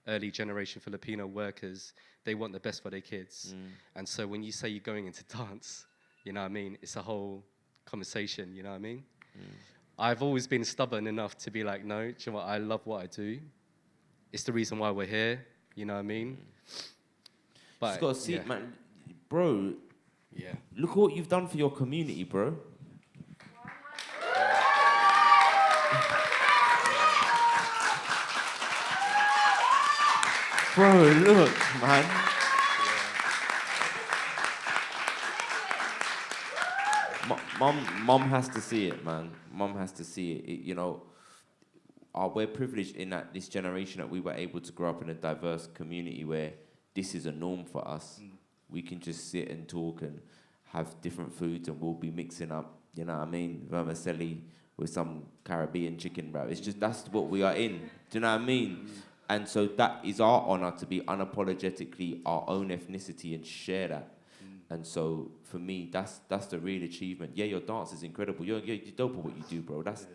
early generation Filipino workers, they want the best for their kids, and so when you say you're going into dance, you know what I mean, it's a whole conversation. You know what I mean? I've always been stubborn enough to be like, no, do you know what? I love what I do. It's the reason why we're here. You know what I mean? But Just got to see it, man. Bro, look what you've done for your community, bro. Bro, look, man. Mom has to see it, man. Mom has to see it. You know, we're privileged in that this generation that we were able to grow up in a diverse community where this is a norm for us. We can just sit and talk and have different foods and we'll be mixing up, you know what I mean, vermicelli with some Caribbean chicken, bro. It's just, that's what we are in. Do you know what I mean? And so that is our honor to be unapologetically our own ethnicity and share that. And so for me, that's the real achievement. Yeah, your dance is incredible. You're dope at what you do, bro. That's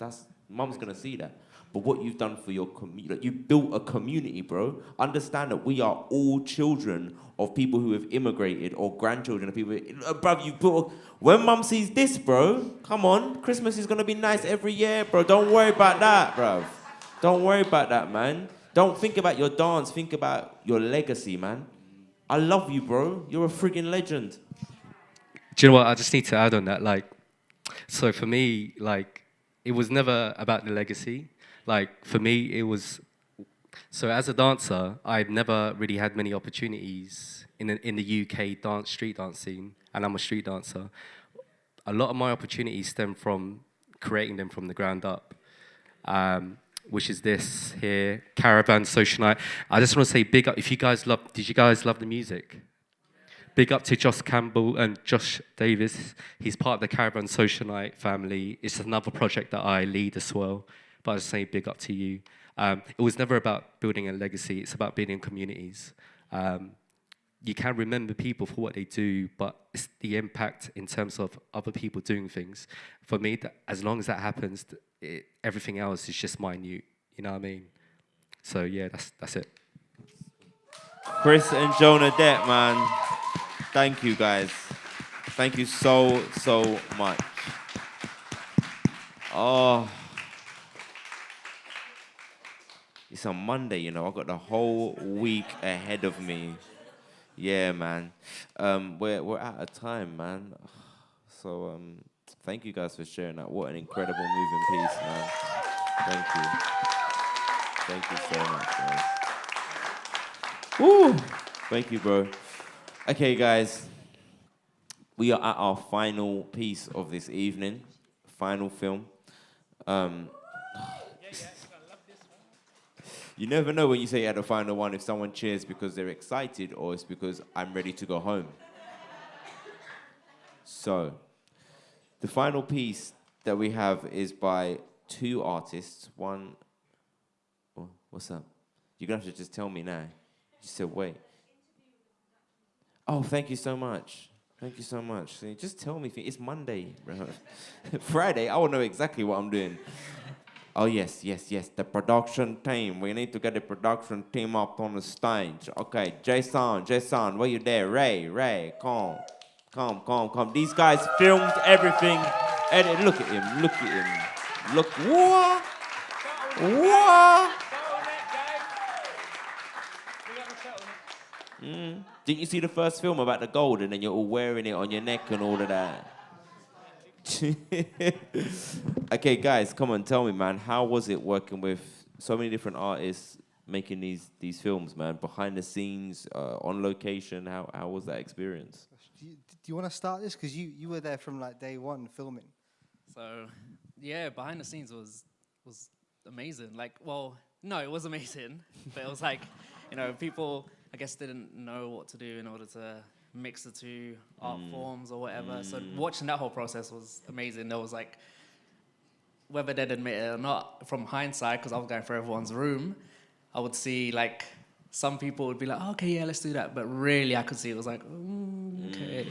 Mum's gonna see that. But what you've done for your community, like, you built a community, bro. Understand that we are all children of people who have immigrated or grandchildren of people. Bruv, you built. When Mum sees this, bro, come on, Christmas is gonna be nice every year, bro. Don't worry about that, bruv. Don't worry about that, man. Don't think about your dance. Think about your legacy, man. I love you, bro. You're a friggin' legend. Do you know what? I just need to add on that. Like, so for me, like, it was never about the legacy. Like, for me, it was... So as a dancer, I've never really had many opportunities in the UK street dance scene, and I'm a street dancer. A lot of my opportunities stem from creating them from the ground up, which is this here, Caravan Social Night. I just want to say big up, did you guys love the music? Big up to Josh Campbell and Josh Davis. He's part of the Caravan Social Night family. It's another project that I lead as well. But I just say big up to you. It was never about building a legacy. It's about building communities. You can remember people for what they do, but it's the impact in terms of other people doing things. For me, as long as that happens, everything else is just minute. You know what I mean? So yeah, that's it. Chris and Jonadette, man. Thank you, guys. Thank you so much. Oh. It's on Monday, you know. I've got the whole week ahead of me. Yeah, man. We're out of time, man. So thank you guys for sharing that. What an incredible moving piece, man. Thank you. Thank you so much, guys. Woo! Thank you, bro. Okay, guys. We are at our final piece of this evening. Final film. You never know when you say you had a final one if someone cheers because they're excited or it's because I'm ready to go home. So, the final piece that we have is by two artists. One, oh, what's up? You're going to have to just tell me now. You said wait. Oh, thank you so much. Thank you so much. See, just tell me. It's Monday, bro. Friday, I will know exactly what I'm doing. Oh, yes. The production team. We need to get the production team up on the stage. Okay, Jason, where you there? Ray, come. These guys filmed everything. Look at him. Look, what? Didn't you see the first film about the gold and then you're all wearing it on your neck and all of that? Okay, guys, come on, tell me, man, how was it working with so many different artists making these films, man? Behind the scenes, on location, how was that experience? you want to start this? Because you were there from like day one filming. So, yeah, behind the scenes was amazing. Like, well, no, it was amazing, but it was like, you know, people, I guess, didn't know what to do in order to mix the two art forms or whatever. So watching that whole process was amazing. There was like, whether they'd admit it or not, from hindsight, because I was going through everyone's room, I would see like, some people would be like, oh, okay, yeah, let's do that. But really, I could see it was like, okay.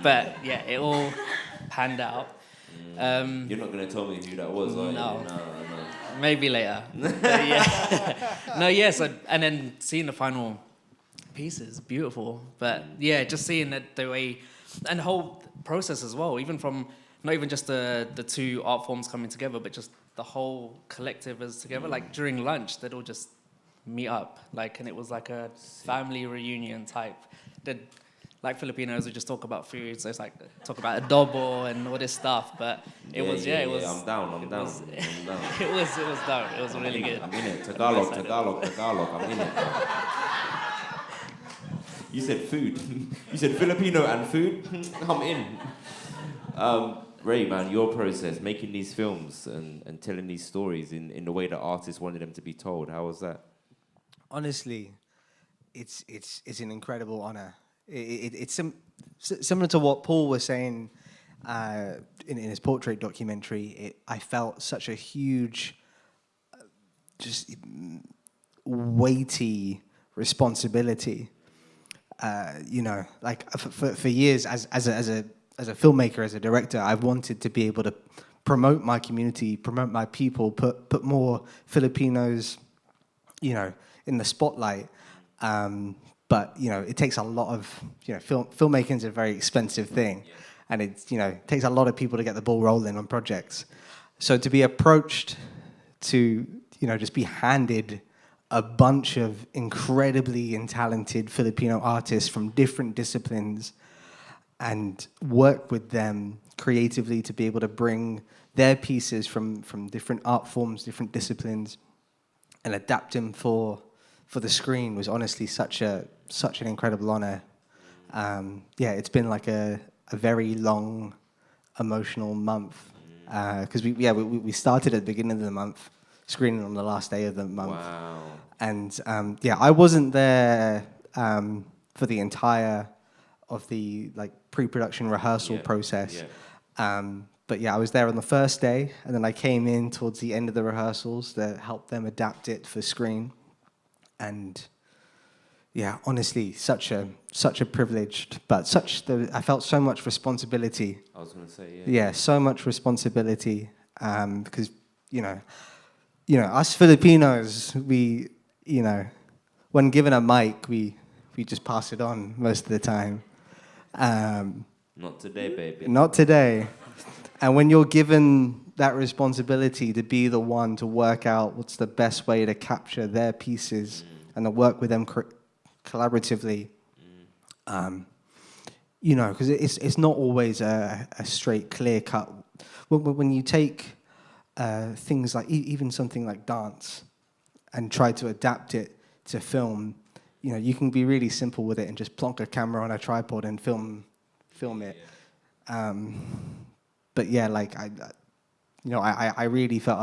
But yeah, it all panned out. You're not going to tell me who that was, are you? No. No. Maybe later. But yeah. No, yeah, so, and then seeing the final piece is beautiful. But yeah, just seeing that the way, and the whole process as well, even from, not even just the two art forms coming together, but just the whole collective as together. Like during lunch, they'd all just meet up, like, and it was like a family reunion type. Like Filipinos, we just talk about food, so it's like talk about adobo and all this stuff. But it was. I'm down. It was dope. It was really good. I'm in it. Tagalog. I'm in it. You said food. You said Filipino and food. I'm in. Ray, man, your process, making these films and telling these stories in the way that artists wanted them to be told. How was that? Honestly, it's an incredible honor. It's similar to what Paul was saying in his portrait documentary. I felt such a huge, just weighty responsibility. You know, like for years as a filmmaker, as a director, I've wanted to be able to promote my community, promote my people, put more Filipinos, you know, in the spotlight. But, you know, it takes a lot of, you know, filmmaking is a very expensive thing. Yeah. And it, you know, takes a lot of people to get the ball rolling on projects. So to be approached to, you know, just be handed a bunch of incredibly talented Filipino artists from different disciplines and work with them creatively to be able to bring their pieces from different art forms, different disciplines, and adapt them for the screen was honestly such an incredible honor. Yeah, it's been like a very long, emotional month because we started at the beginning of the month, screening on the last day of the month. Wow. And yeah, I wasn't there for the entire of the like pre-production rehearsal process. Yeah. But yeah, I was there on the first day, and then I came in towards the end of the rehearsals to help them adapt it for screen. And yeah, honestly, such a privileged, but I felt so much responsibility. I was going to say, yeah. Yeah, so much responsibility because you know, us Filipinos, we, you know, when given a mic, we just pass it on most of the time. Not today, baby. Not today. And when you're given that responsibility to be the one to work out what's the best way to capture their pieces and to work with them collaboratively, you know, because it's not always a straight, clear cut. When you take things like even something like dance and try to adapt it to film, you know, you can be really simple with it and just plonk a camera on a tripod and film it. But yeah, like I really felt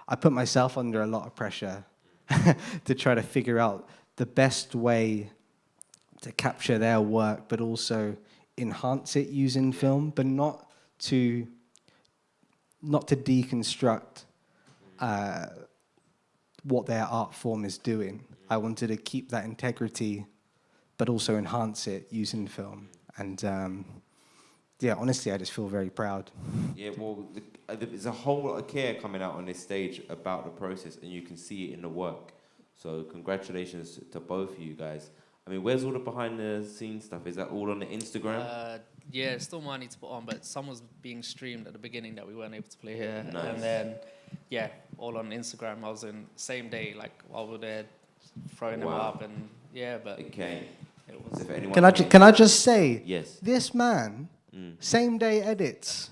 I put myself under a lot of pressure to try to figure out the best way to capture their work, but also enhance it using film, but not to deconstruct what their art form is doing. I wanted to keep that integrity, but also enhance it using film. And yeah, honestly, I just feel very proud. Yeah, well, there's a whole lot of care coming out on this stage about the process, and you can see it in the work. So congratulations to both of you guys. I mean, where's all the behind-the-scenes stuff? Is that all on the Instagram? Yeah, still more I need to put on, but some was being streamed at the beginning that we weren't able to play here. Nice. And then, yeah, all on Instagram. I was in same day, like, while we were there, throwing them up, and yeah, but... Okay. It was... Can I just say, yes, this man, same day edits.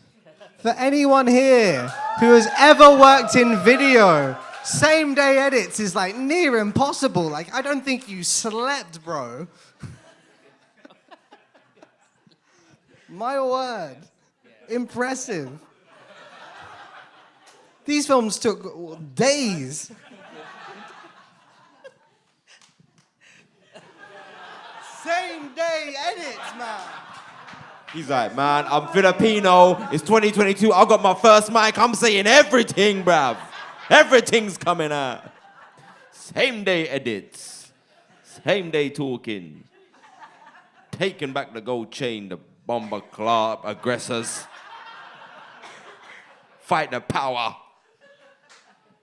For anyone here who has ever worked in video, same day edits is like near impossible. Like, I don't think you slept, bro. My word. Impressive. These films took days. Same day edits, man. He's like, man, I'm Filipino. It's 2022. I got my first mic. I'm saying everything, bruv. Everything's coming out. Same day edits. Same day talking. Taking back the gold chain, the bomber club aggressors. Fight the power.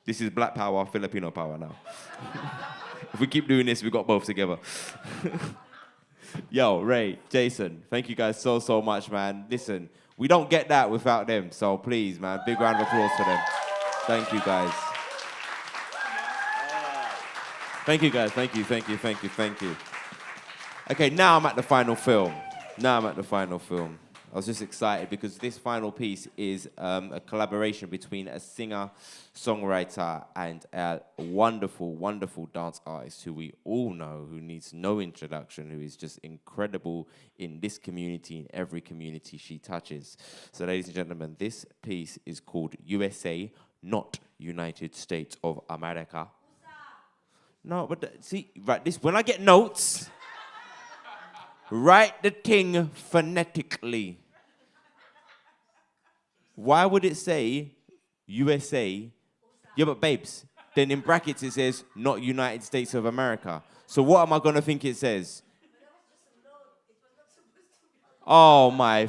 This is black power, Filipino power now. If we keep doing this, we got both together. Yo, Ray, Jason, thank you guys so much, man. Listen, we don't get that without them, so please, man, big round of applause for them. Thank you, guys. Thank you, guys. Thank you. Okay, now I'm at the final film. I was just excited because this final piece is a collaboration between a singer, songwriter, and a wonderful, wonderful dance artist who we all know, who needs no introduction, who is just incredible in this community, in every community she touches. So, ladies and gentlemen, this piece is called USA, not United States of America. No, but see, right, this, when I get notes, write the thing phonetically. Why would it say USA? Yeah, but babes, then in brackets it says not United States of America. So what am I going to think it says? Oh, my...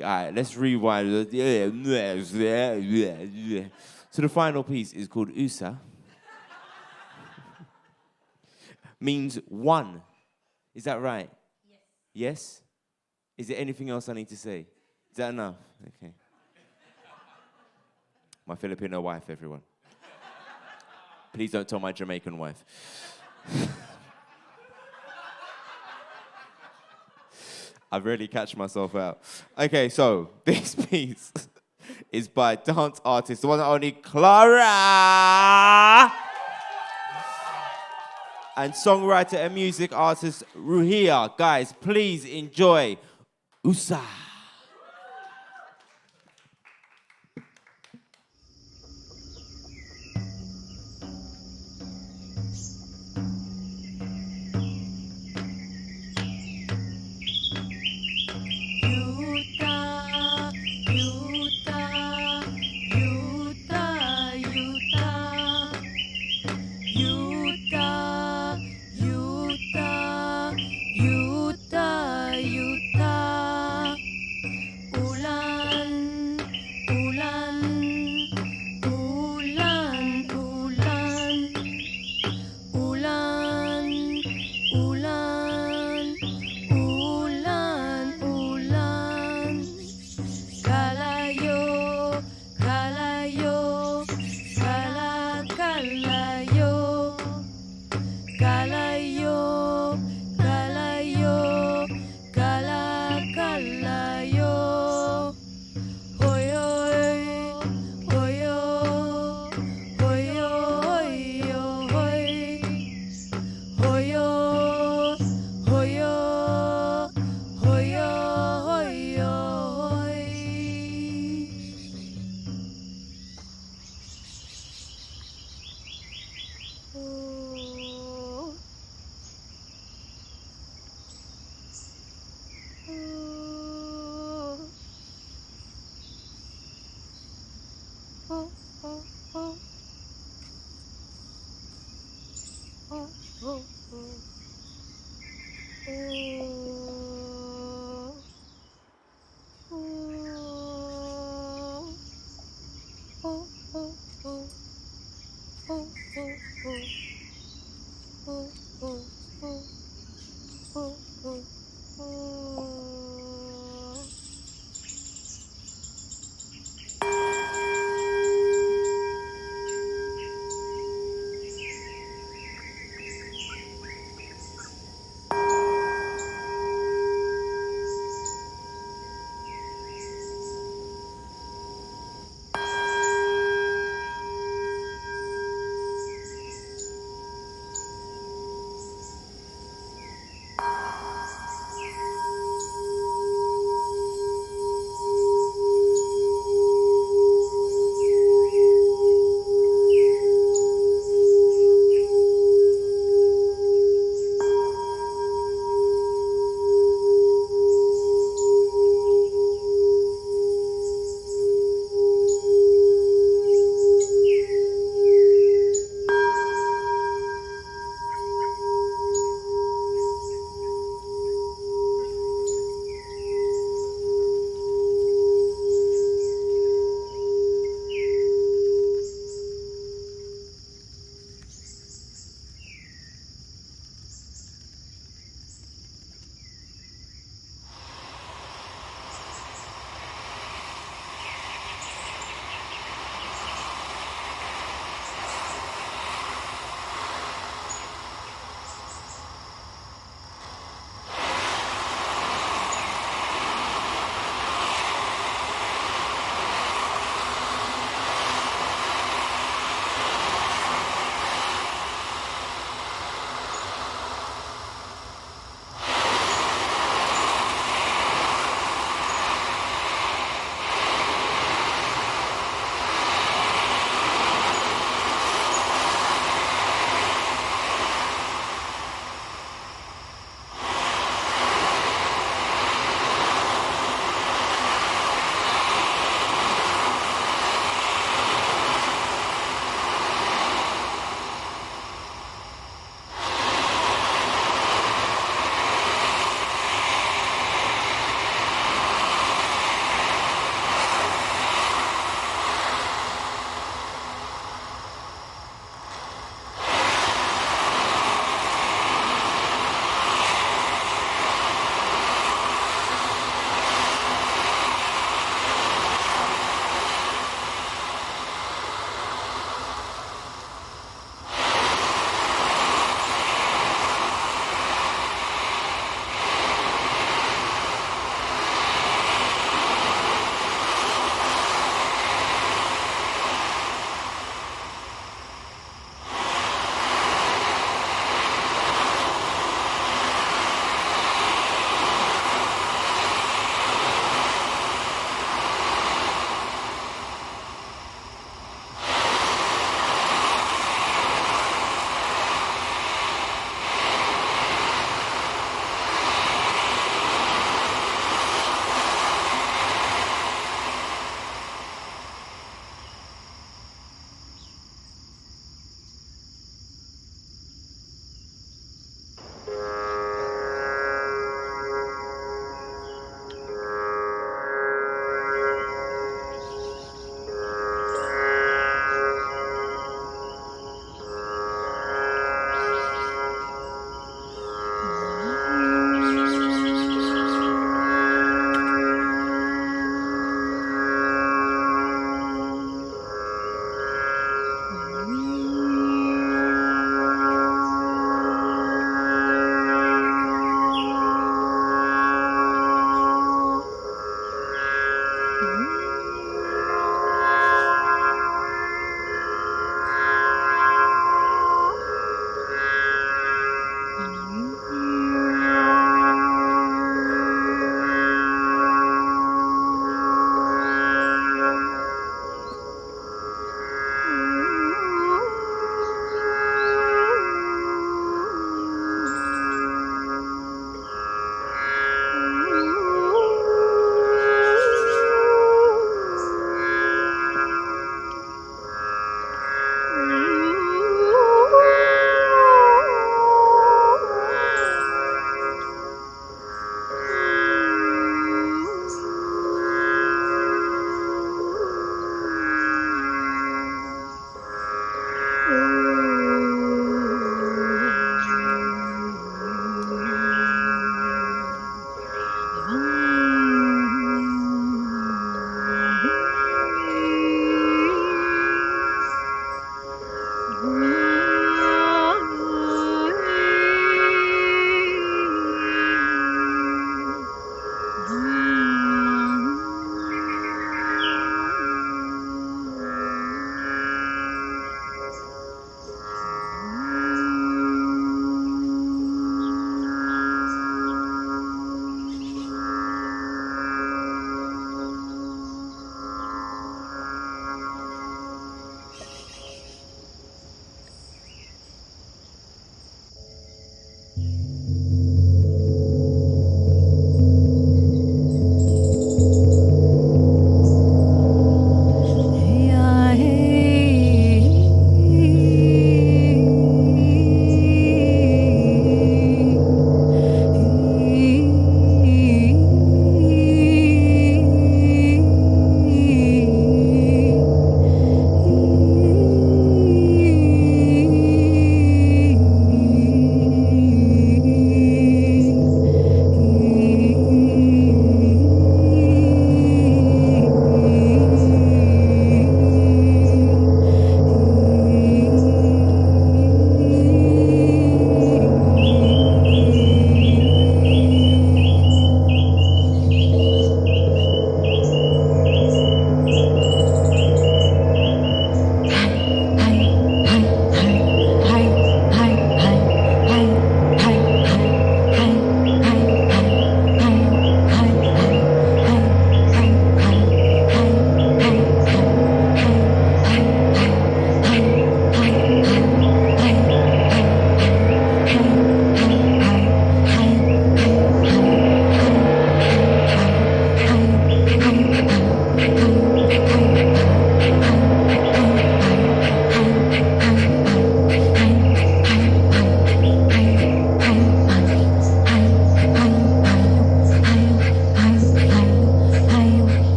Alright, let's rewind. So the final piece is called USA. Means one. Is that right? Yes. Yes? Is there anything else I need to say? Is that enough? Okay. My Filipino wife, everyone. Please don't tell my Jamaican wife. I really catch myself out. Okay, so this piece is by dance artist, the one and only Clara, and songwriter and music artist Ruhiya. Guys, please enjoy USA.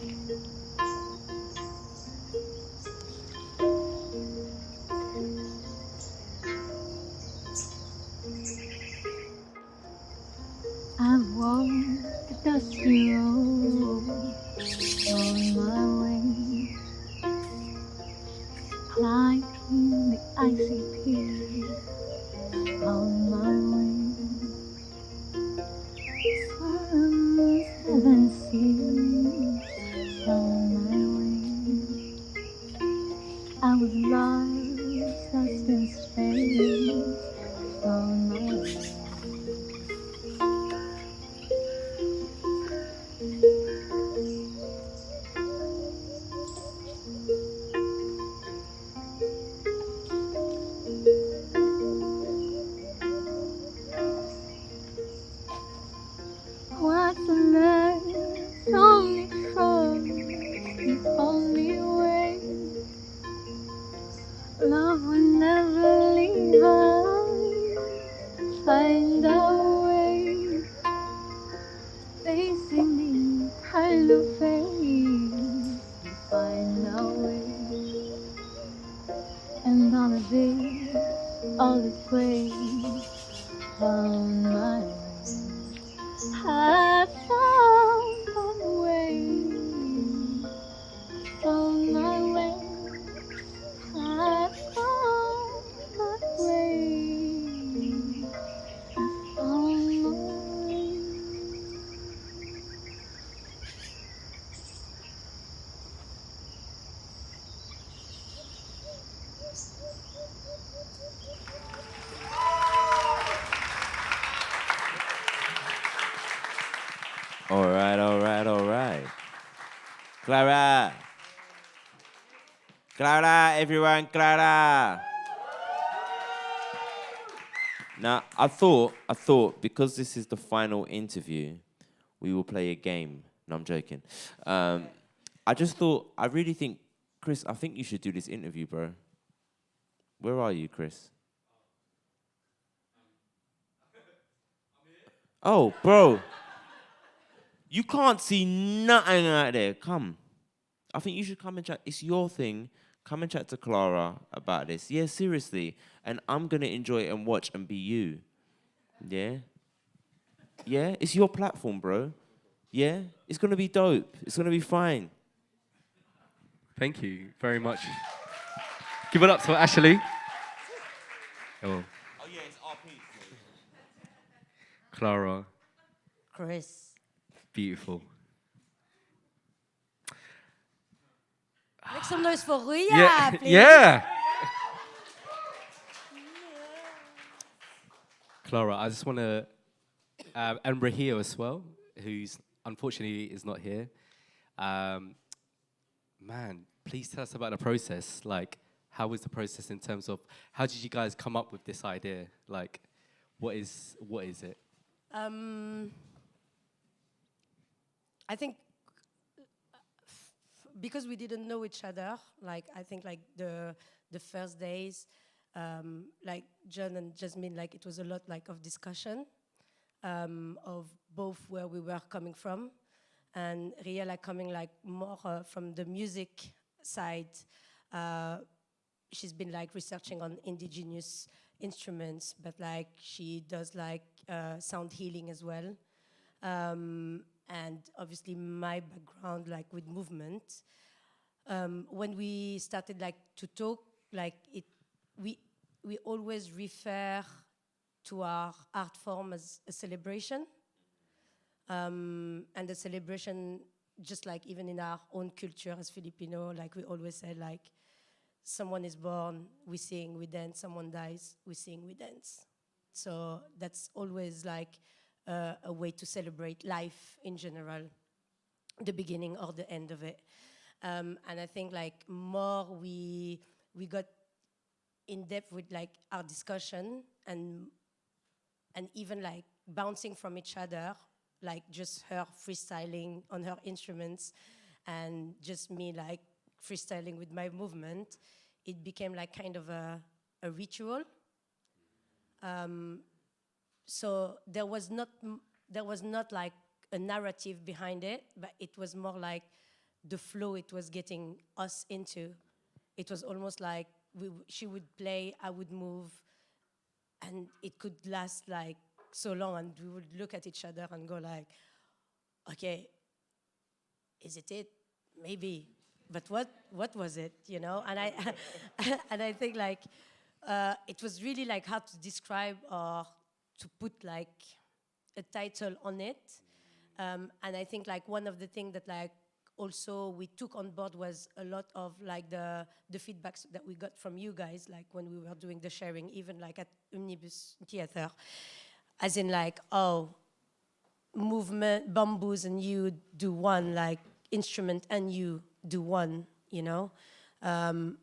I've walked the dusty road on my way, climbing the icy peak on my way. Swam 7 seas on my way. I was lost in space on my way. What's the next only trust, the only way? Love will never leave us. Find our way, facing the eternal face. Find our way, and all is great. Found my way. I found my way, found my way. I found my way, I found my way. All right, all right, all right. Clara. Clara, everyone, Clara. Now, I thought because this is the final interview, we will play a game. No, I'm joking. I really think, Chris, I think you should do this interview, bro. Where are you, Chris? Oh, bro. You can't see nothing out there. Come. I think you should come and chat. It's your thing. Come and chat to Clara about this. Yeah, seriously. And I'm going to enjoy it and watch and be you. Yeah? Yeah? It's your platform, bro. Yeah? It's going to be dope. It's going to be fine. Thank you very much. Give it up to Ashley. Oh. Oh, yeah, it's our piece. Clara. Chris. Beautiful. Make some noise for Ruhiya, please. Yeah. Clara, I just want to, and Ruhiya as well, who's unfortunately is not here. Man, please tell us about the process. Like, how was the process in terms of how did you guys come up with this idea? Like, what is it? I think because we didn't know each other, like I think like the first days, like John and Jasmin, like it was a lot like of discussion of both where we were coming from, and Ruhiya like coming like more from the music side. She's been like researching on indigenous instruments, but like she does like sound healing as well. And obviously my background like with movement. When we started like to talk, like we always refer to our art form as a celebration. And the celebration, just like even in our own culture as Filipino, like we always say like, someone is born, we sing, we dance, someone dies, we sing, we dance. So that's always like a way to celebrate life in general, the beginning or the end of it. And I think like more we got in depth with like our discussion and even like bouncing from each other, like just her freestyling on her instruments and just me like freestyling with my movement, it became like kind of a ritual. So there was not like a narrative behind it, but it was more like the flow it was getting us into. It was almost like she would play, I would move, and it could last like so long, and we would look at each other and go like, okay, is it? Maybe. But what was it, you know? And I and I think like it was really like hard to describe or to put like a title on it. And I think like one of the things that like also we took on board was a lot of like the feedbacks that we got from you guys, like when we were doing the sharing, even like at Omnibus Theatre, as in like, oh, movement, bamboos, and you do one, like instrument and you do one, you know? And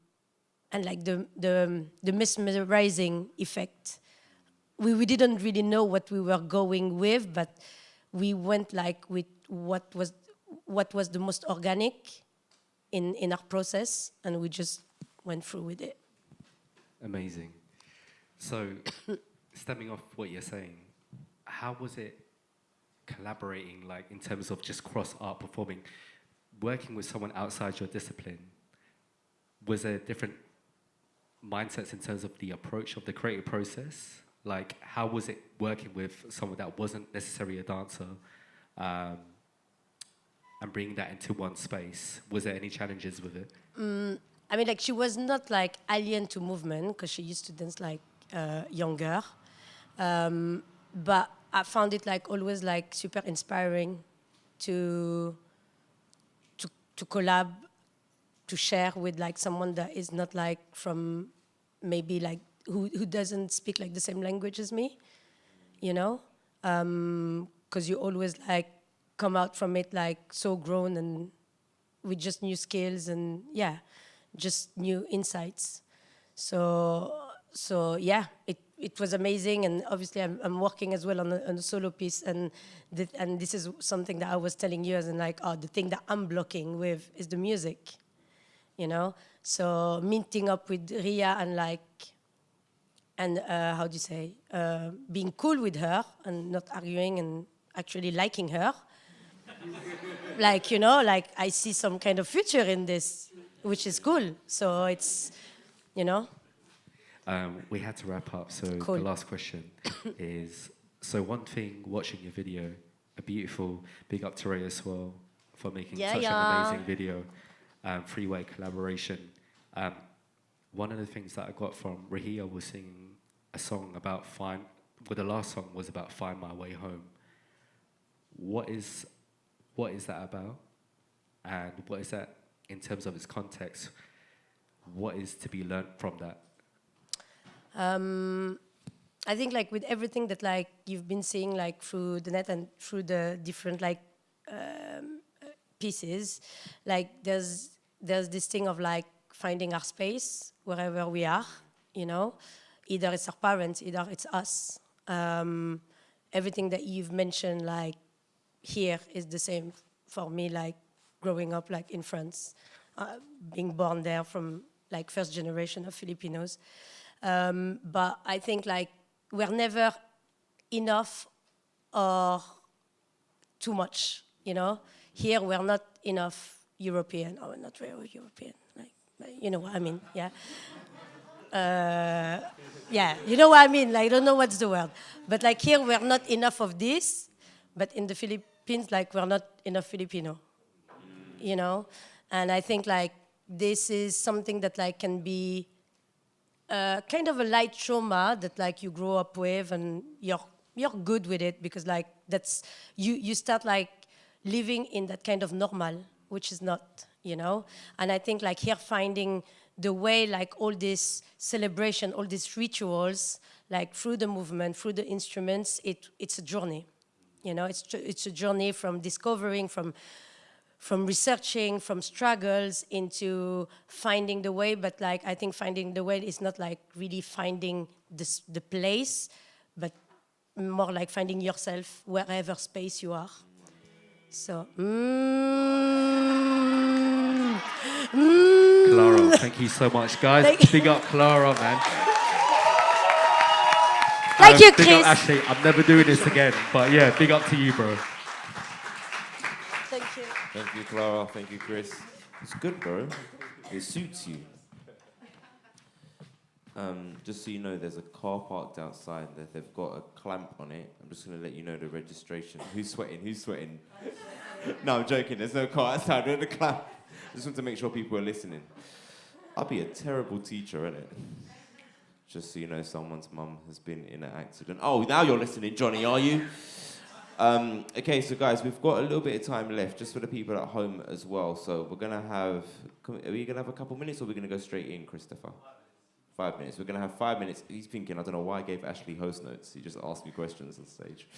like the mesmerizing effect. We didn't really know what we were going with, but we went like with what was the most organic in our process, and we just went through with it. Amazing. So, stemming off what you're saying, how was it collaborating, like in terms of just cross-art performing, working with someone outside your discipline? Was there different mindsets in terms of the approach of the creative process? Like, how was it working with someone that wasn't necessarily a dancer, and bringing that into one space? Was there any challenges with it? I mean, like, she was not like alien to movement because she used to dance like younger, but I found it like always like super inspiring to collab, to share with like someone that is not like from maybe like who doesn't speak like the same language as me, you know, because you always like come out from it like so grown and with just new skills and just new insights. So yeah, it was amazing, and obviously I'm working as well on a solo piece, and this is something that I was telling you as in like, the thing that I'm blocking with is the music, you know. So meeting up with Ruhiya and how do you say, being cool with her and not arguing and actually liking her. Like, you know, like I see some kind of future in this, which is cool. So it's, you know. We had to wrap up, so Cool. The last question is, so one thing, watching your video, a beautiful, big up to Reyes as well for making such an amazing video, three-way collaboration. One of the things that I got from Ruhiya was singing a song about the last song was about Find My Way Home. What is that about? And what is that in terms of its context? What is to be learned from that? I think like with everything that like you've been seeing like through the net and through the different like pieces, like there's this thing of like finding our space wherever we are, you know. Either it's our parents, either it's us. Everything that you've mentioned like here is the same for me, like growing up like in France, being born there from like first generation of Filipinos. But I think like we're never enough or too much, you know. Here we're not enough European, or not very European, like you know what I mean, yeah. Yeah, you know what I mean, like I don't know what's the word. But like here we're not enough of this, but in the Philippines like we're not enough Filipino, you know. And I think like this is something that like can be kind of a light trauma that like you grow up with and you're good with it because like that's you start like living in that kind of normal, which is not, you know. And I think like here finding the way like all this celebration, all these rituals, like through the movement, through the instruments, it's a journey, you know. It's a journey from discovering, from researching, from struggles into finding the way. But like I think finding the way is not like really finding the place, but more like finding yourself wherever space you are. So, Clara, thank you so much, guys. Big up Clara, man. Thank you, Big Chris. up Ashley. I'm never doing this again, but yeah, big up to you, bro. Thank you. Thank you, Clara. Thank you, Chris. It's good, bro. It suits you. Just so you know, there's a car parked outside that they've got a clamp on it. I'm just going to let you know the registration. Who's sweating? Who's sweating? No, I'm joking. There's no car outside with a clamp. Just want to make sure people are listening. I'll be a terrible teacher, innit? Just so you know, someone's mum has been in an accident. Oh, now you're listening, Johnny, are you? Okay, so guys, we've got a little bit of time left, just for the people at home as well. So we're gonna have, are we gonna have a couple minutes, or are we gonna go straight in, Christopher? 5 minutes. We're gonna have 5 minutes. He's thinking, I don't know why I gave Ashley host notes. He just asked me questions on stage.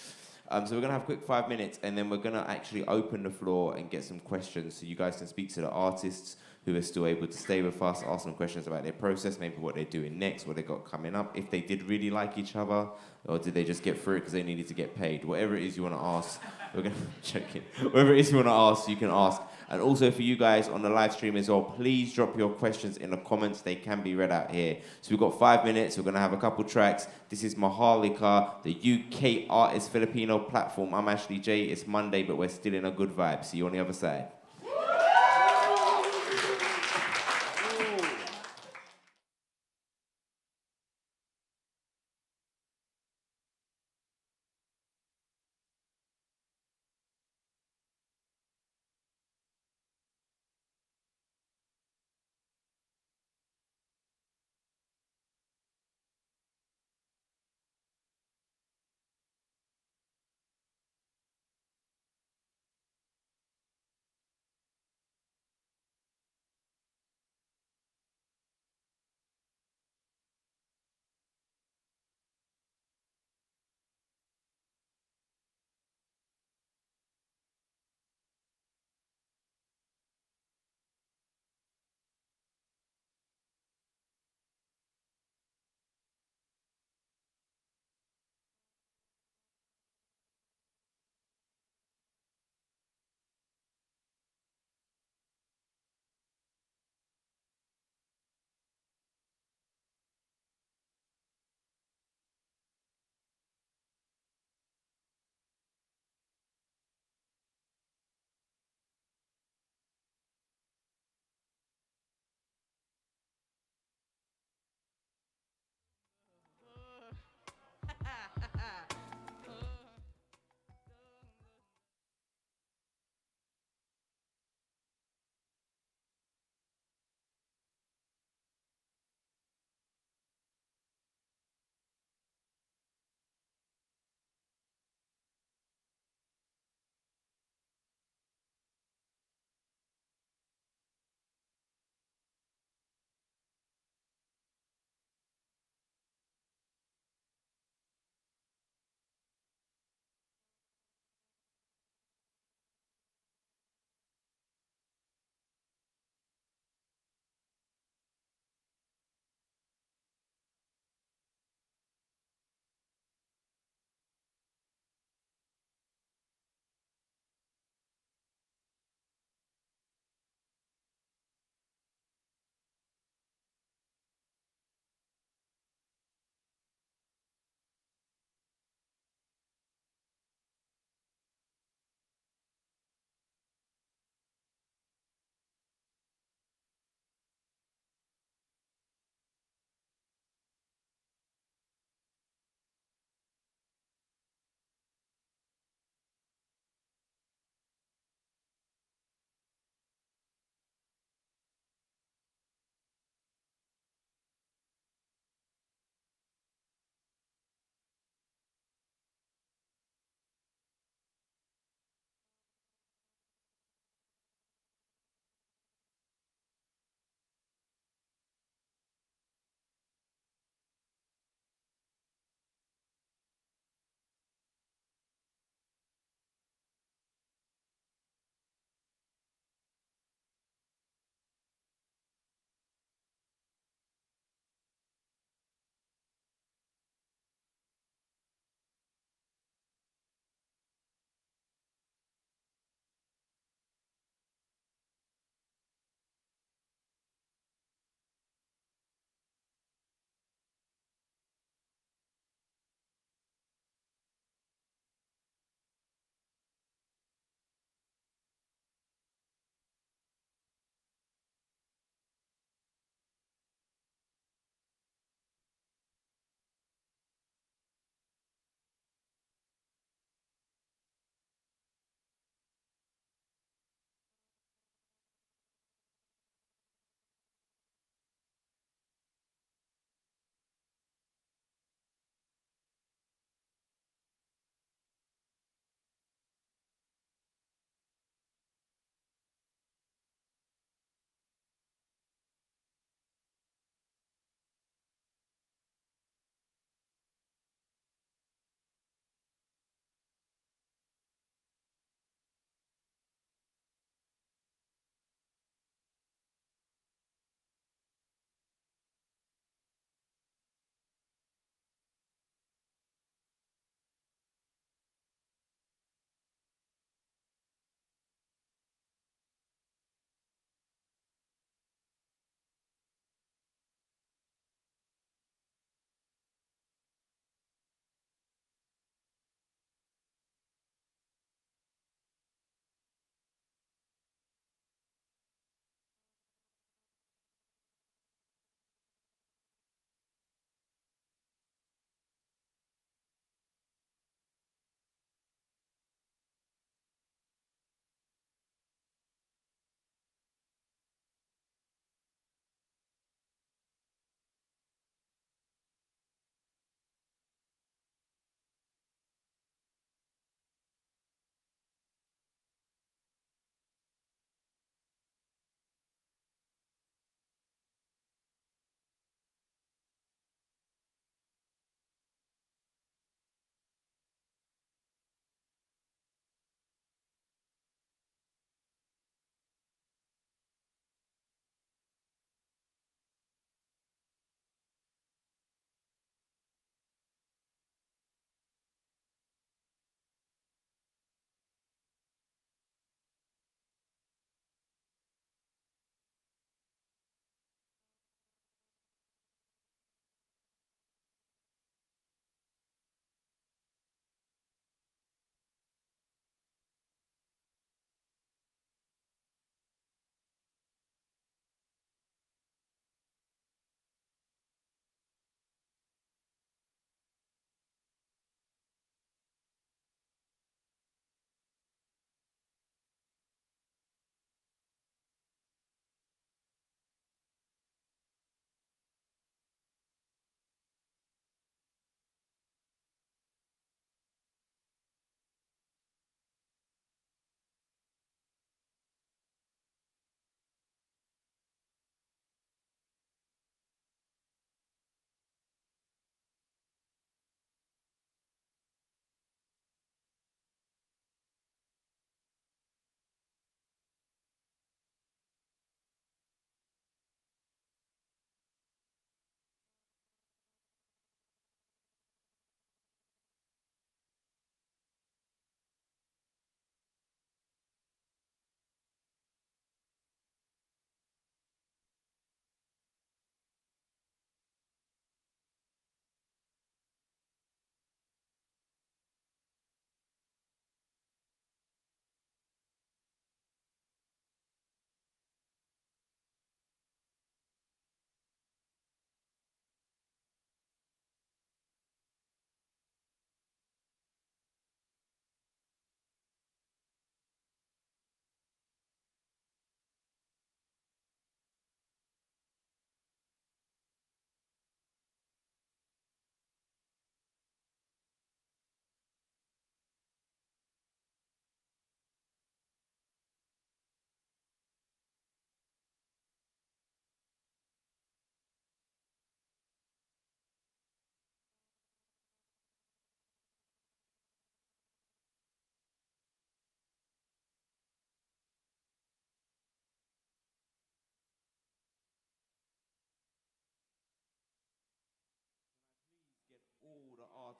So we're gonna have a quick 5 minutes, and then we're gonna actually open the floor and get some questions, so you guys can speak to the artists who are still able to stay with us, ask them questions about their process, maybe what they're doing next, what they got coming up, if they did really like each other, or did they just get through it because they needed to get paid. Whatever it is you want to ask, we're going to check it. Whatever it is you want to ask, you can ask. And also for you guys on the live stream as well, please drop your questions in the comments. They can be read out here. So we've got 5 minutes. We're going to have a couple tracks. This is Maharlika, the UK Artist Filipino platform. I'm Ashley J. It's Monday, but we're still in a good vibe. See you on the other side.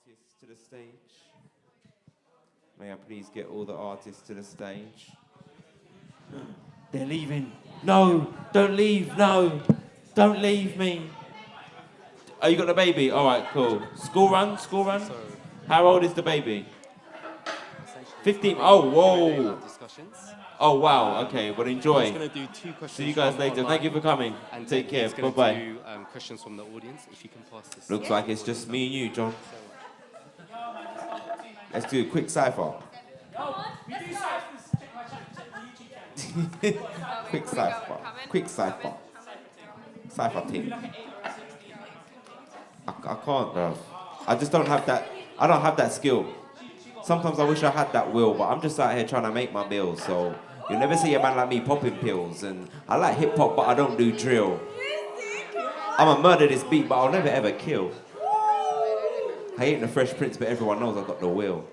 artists to the stage? May I please get all the artists to the stage? They're leaving. No, don't leave. No, don't leave me. Oh, you got the baby? All right, cool. School run? School run? How old is the baby? 15. Oh, whoa. Discussions. Oh, wow. Okay, well, enjoy. He's going to do 2 questions. See you guys later. Thank you for coming. And take care. He's going Bye-bye. to do questions from the audience. If you can pass this. Looks like it's just me and you, John. Let's do a quick cipher. Quick cipher. Quick cipher. Cipher team. I can't, bro. I just don't have that. I don't have that skill. Sometimes I wish I had that will, but I'm just out here trying to make my bills. So you'll never see a man like me popping pills. And I like hip hop, but I don't do drill. I'ma murder this beat, but I'll never ever kill. I ain't the Fresh Prince, but everyone knows I got the will.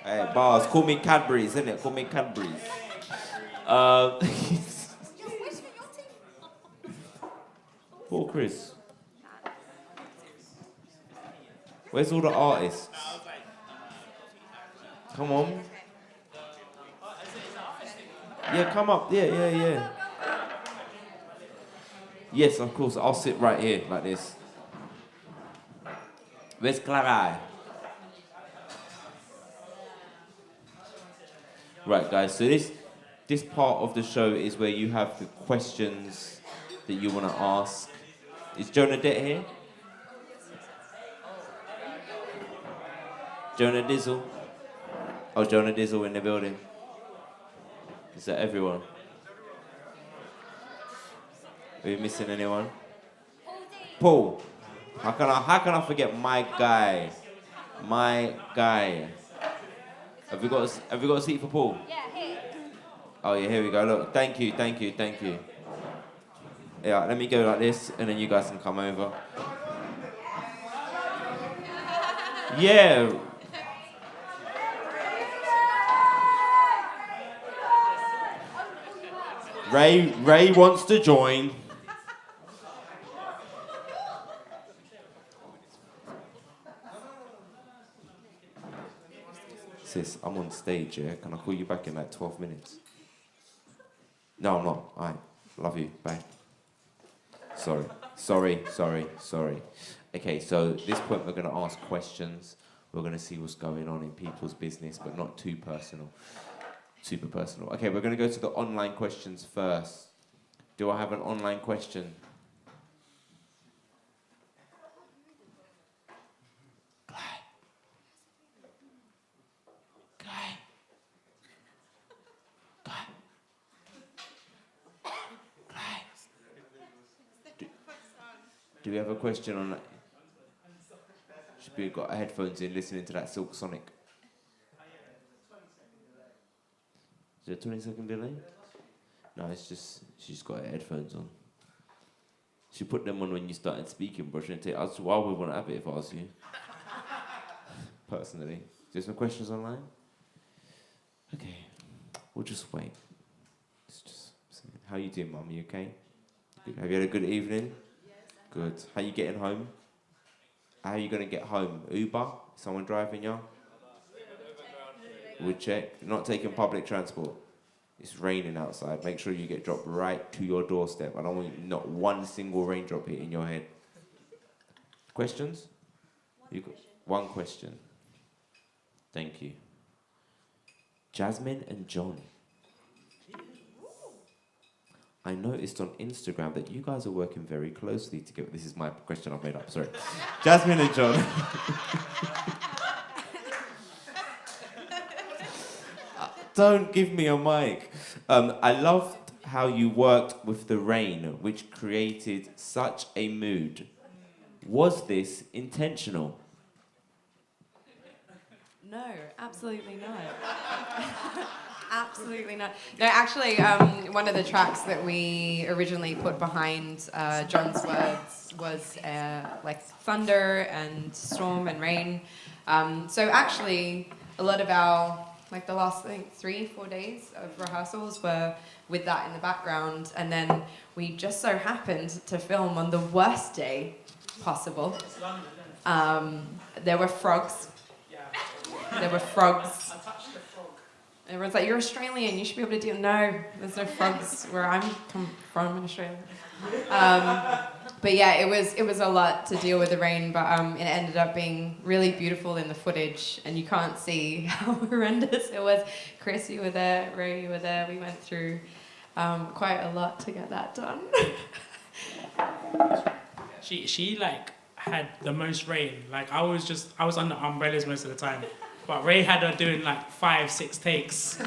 Hey, bars, call me Cadbury's, innit? Call me Cadbury's. Poor Chris. Where's all the artists? Come on. Yeah, come up. Yeah. Yes, of course. I'll sit right here, like this. Where's Clara? Right, guys. So this part of the show is where you have the questions that you want to ask. Is Jonadette here? Jonah Dizzle. Oh, Jonah Dizzle in the building. Is that everyone? Are we missing anyone? Paul. How can I forget my guy? My guy. Have we got a seat for Paul? Yeah, here. Oh yeah, here we go. Look, thank you. Yeah, let me go like this, and then you guys can come over. Yeah. Ray wants to join. Sis, I'm on stage, yeah? Can I call you back in like 12 minutes? No, I'm not. All right. Love you. Bye. Sorry. Okay, so at this point we're going to ask questions. We're going to see what's going on in people's business, but not too personal. Super personal. Okay, we're going to go to the online questions first. Do I have an online question? Do we have a question on that? Should be got headphones in listening to that Silk Sonic. Is there a 20-second delay? No, it's just, she's got her headphones on. She put them on when you started speaking, bro. That's why we want to have it if I was you. Personally. Is there some questions online? Okay, we'll just wait. How you doing, Mum? You okay? Good. Have you had a good evening? Good. How you getting home? How are you going to get home? Uber? Someone driving you? We'll check. You're not taking public transport. It's raining outside. Make sure you get dropped right to your doorstep. I don't want not one single raindrop hitting your head. Questions? One question. Thank you. Jasmin and John. I noticed on Instagram that you guys are working very closely together. This is my question I've made up, sorry. Jasmin and John. Don't give me a mic. I loved how you worked with the rain, which created such a mood. Was this intentional? No, absolutely not. Absolutely not. No, actually, one of the tracks that we originally put behind John's words was like thunder and storm and rain. So actually, a lot of our, like the last, I think, 3-4 days of rehearsals were with that in the background. And then we just so happened to film on the worst day possible. There were frogs. There were frogs. Everyone's like, you're Australian, you should be able to deal. No, there's no frogs where I'm come from in Australia. But yeah, it was a lot to deal with the rain, but it ended up being really beautiful in the footage, and you can't see how horrendous it was. Chris, you were there, Ray, you were there. We went through quite a lot to get that done. She like had the most rain. Like I was under umbrellas most of the time. But Ray had her doing like 5-6 takes.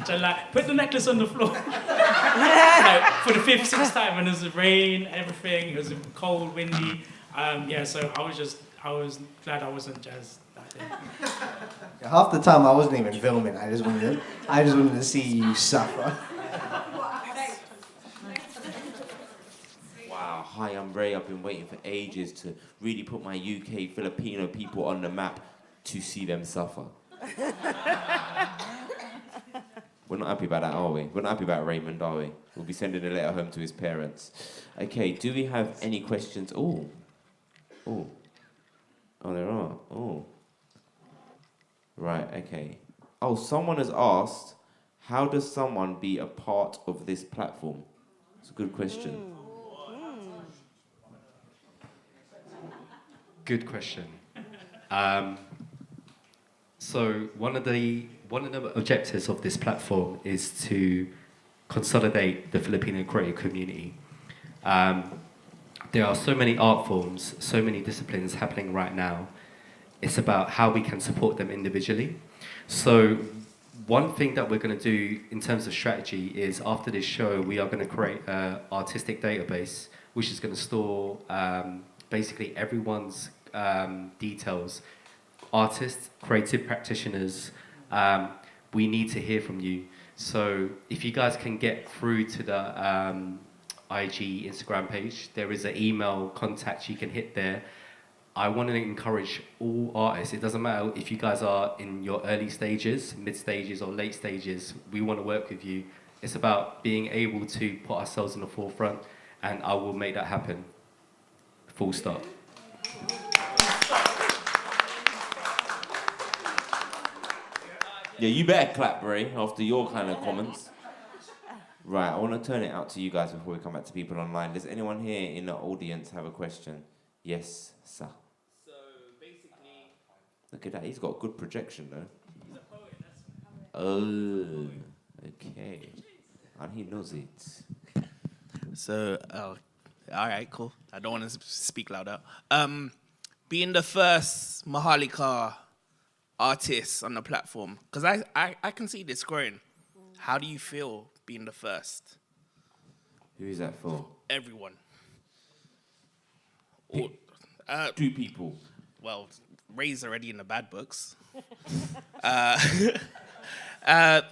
So like, put the necklace on the floor. Like for the 5th, 6th time, and there was rain, everything. It was cold, windy. Yeah, so I was glad I wasn't jazzed that day. Half the time I wasn't even filming. I just wanted to see you suffer. Wow, hi, I'm Ray. I've been waiting for ages to really put my UK Filipino people on the map to see them suffer. We're not happy about that, are we? We're not happy about Raymond, are we? We'll be sending a letter home to his parents. Okay, do we have any questions? Oh, there are. Oh. Right, okay. Oh, someone has asked, how does someone be a part of this platform? It's a good question. Good question. So one of the objectives of this platform is to consolidate the Filipino creative community. There are so many art forms, so many disciplines happening right now. It's about how we can support them individually. So one thing that we're going to do in terms of strategy is after this show, we are going to create an artistic database, which is going to store basically everyone's details. Artists, creative practitioners, we need to hear from you. So if you guys can get through to the IG Instagram page, there is an email contact you can hit there. I want to encourage all artists. It doesn't matter if you guys are in your early stages, mid stages, or late stages. We want to work with you. It's about being able to put ourselves in the forefront, and I will make that happen. Full stop. Yeah, you better clap, Ray, after your kind of comments. Right, I want to turn it out to you guys before we come back to people online. Does anyone here in the audience have a question? Yes, sir. So basically... Look at that, he's got good projection though. He's a poet, Oh, okay. And he knows it. So, all right, cool. I don't want to speak louder. Being the first Maharlika artist on the platform, because I can see this growing. How do you feel being the first? Who is that for? Everyone. Two people. Well, Ray's already in the bad books. The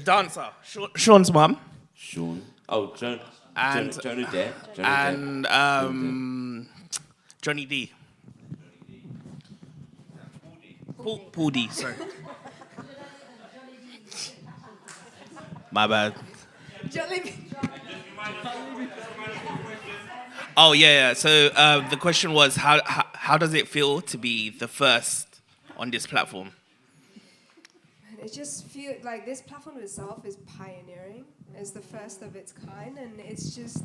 dancer, Sean's mum. Sean. Oh, Jonadette. And Johnny D. Paul D, sorry. My bad. Oh, yeah. So the question was, how does it feel to be the first on this platform? It just feels like this platform itself is pioneering. It's the first of its kind, and it's just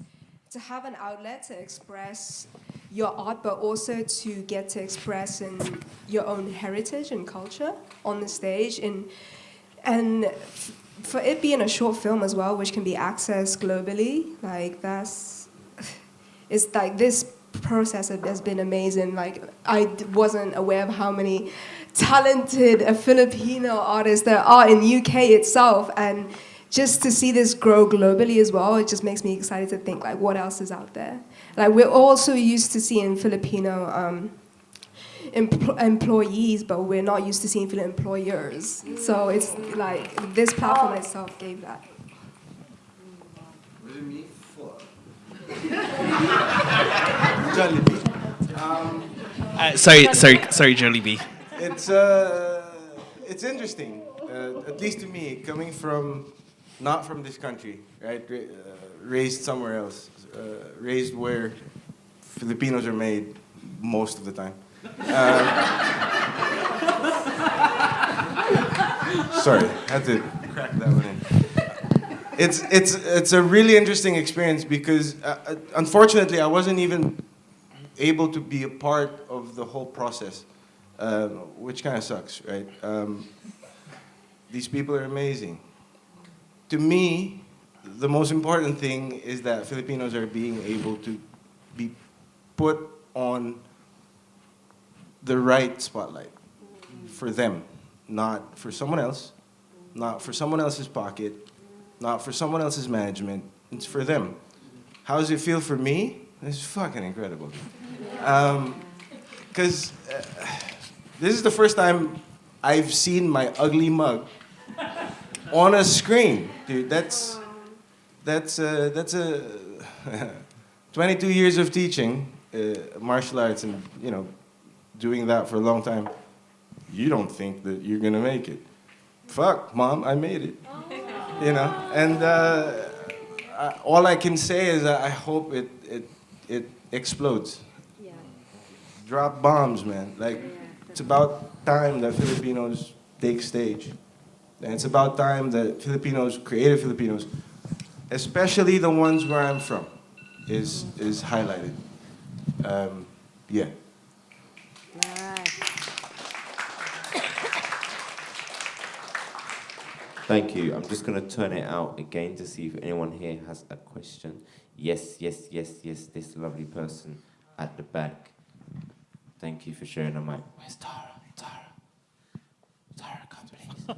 to have an outlet to express your art, but also to get to express in your own heritage and culture on the stage, and for it being a short film as well, which can be accessed globally, like it's like this process has been amazing. Like I wasn't aware of how many talented Filipino artists there are in UK itself, and just to see this grow globally as well, it just makes me excited to think like what else is out there. Like we're also used to seeing Filipino employees, but we're not used to seeing Filipino employers. So it's like this platform itself gave that. Was it me? Jollibee. Sorry, Jollibee. It's interesting, at least to me, coming from not from this country, right? Raised somewhere else, raised where Filipinos are made most of the time. Sorry, had to crack that one in. It's a really interesting experience because unfortunately I wasn't even able to be a part of the whole process, which kind of sucks, right? These people are amazing. To me, the most important thing is that Filipinos are being able to be put on the right spotlight for them, not for someone else, not for someone else's pocket, not for someone else's management. It's for them. How does it feel for me? It's fucking incredible. Because this is the first time I've seen my ugly mug on a screen, dude. That's a 22 years of teaching martial arts and doing that for a long time. You don't think that you're gonna make it? Fuck, mom, I made it. And all I can say is that I hope it explodes. Yeah. Drop bombs, man. Like, it's about time that Filipinos take stage. And it's about time that Filipinos, creative Filipinos, especially the ones where I'm from, is highlighted. Yeah. Thank you. I'm just going to turn it out again to see if anyone here has a question. Yes, yes, yes, yes, this lovely person at the back. Thank you for sharing the mic. Where's Tara? Tara, come please.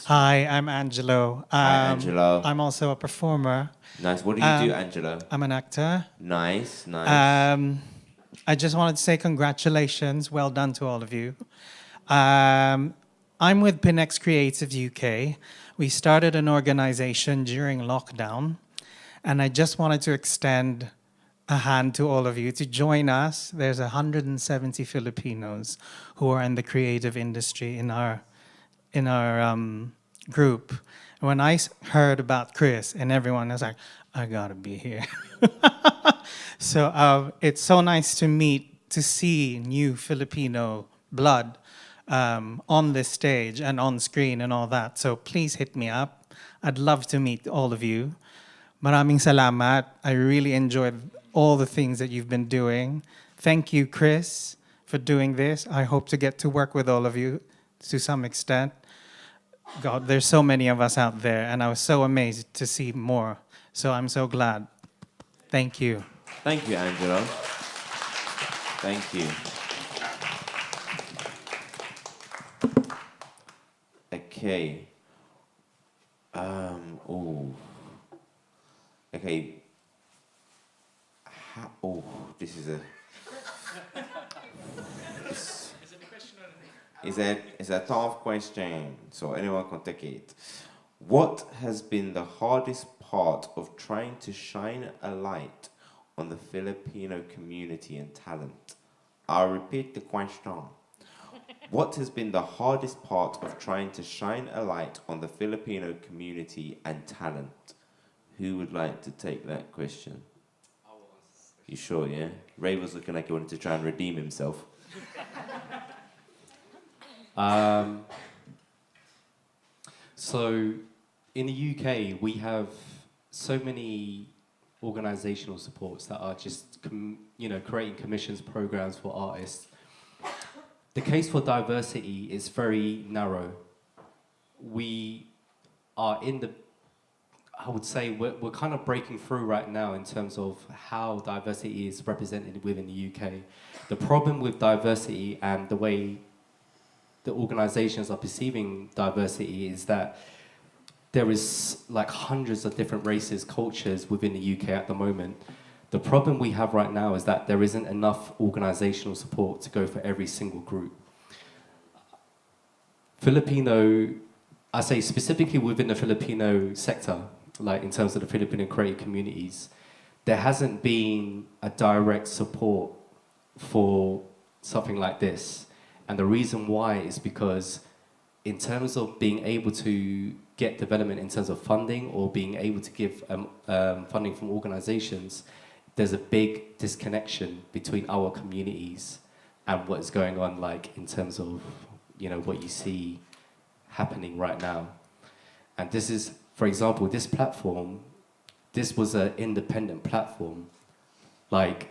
Hi, I'm Angelo. Hi, Angelo. I'm also a performer. Nice. What do you do, Angelo? I'm an actor. Nice, nice. I just wanted to say congratulations. Well done to all of you. I'm with Pinex Creative UK. We started an organization during lockdown, and I just wanted to extend a hand to all of you to join us. There's 170 Filipinos who are in the creative industry in our group. When I heard about Chris and everyone, I was like, I gotta be here. So it's so nice to see new Filipino blood on this stage and on screen and all that. So please hit me up. I'd love to meet all of you. Maraming salamat. I really enjoyed all the things that you've been doing. Thank you, Chris, for doing this. I hope to get to work with all of you to some extent. God, there's so many of us out there, and I was so amazed to see more. So I'm so glad. Thank you. Thank you, Angelo. Thank you. Okay. Okay. This is a. It's a tough question, so anyone can take it. What has been the hardest part of trying to shine a light on the Filipino community and talent? I'll repeat the question. What has been the hardest part of trying to shine a light on the Filipino community and talent? Who would like to take that question? You sure, yeah? Ray was looking like he wanted to try and redeem himself. So in the UK, we have so many organizational supports that are just, creating commissions, programs for artists. The case for diversity is very narrow. We are I would say we're kind of breaking through right now in terms of how diversity is represented within the UK. The problem with diversity and the way the organizations are perceiving diversity is that there is like hundreds of different races, cultures within the UK at the moment. The problem we have right now is that there isn't enough organizational support to go for every single group. I say specifically within the Filipino sector, like in terms of the Filipino creative communities, there hasn't been a direct support for something like this. And the reason why is because in terms of being able to get development in terms of funding or being able to give funding from organizations, there's a big disconnection between our communities and what is going on, like in terms of, you know, what you see happening right now. And this is, for example, this platform, this was an independent platform. Like,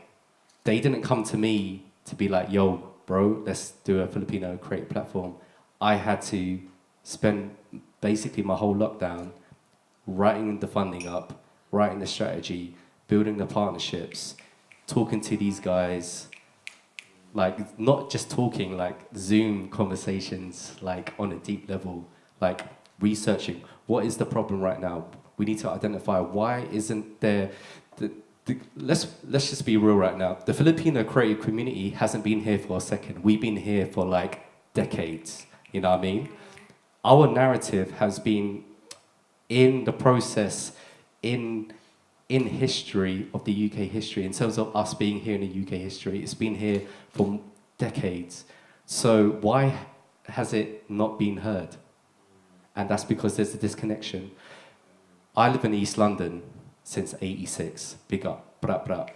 they didn't come to me to be like, yo, bro, let's do a Filipino creative platform. I had to spend basically my whole lockdown writing the funding up, writing the strategy, building the partnerships, talking to these guys, like not just talking, like Zoom conversations, like on a deep level, like researching what is the problem right now. We need to identify why isn't there. Let's just be real right now. The Filipino creative community hasn't been here for a second. We've been here for like decades. You know what I mean? Our narrative has been in the process, in history of the UK history, in terms of us being here in the UK history. It's been here for decades. So why has it not been heard? And that's because there's a disconnection. I live in East London since '86. Big up, brap, brap.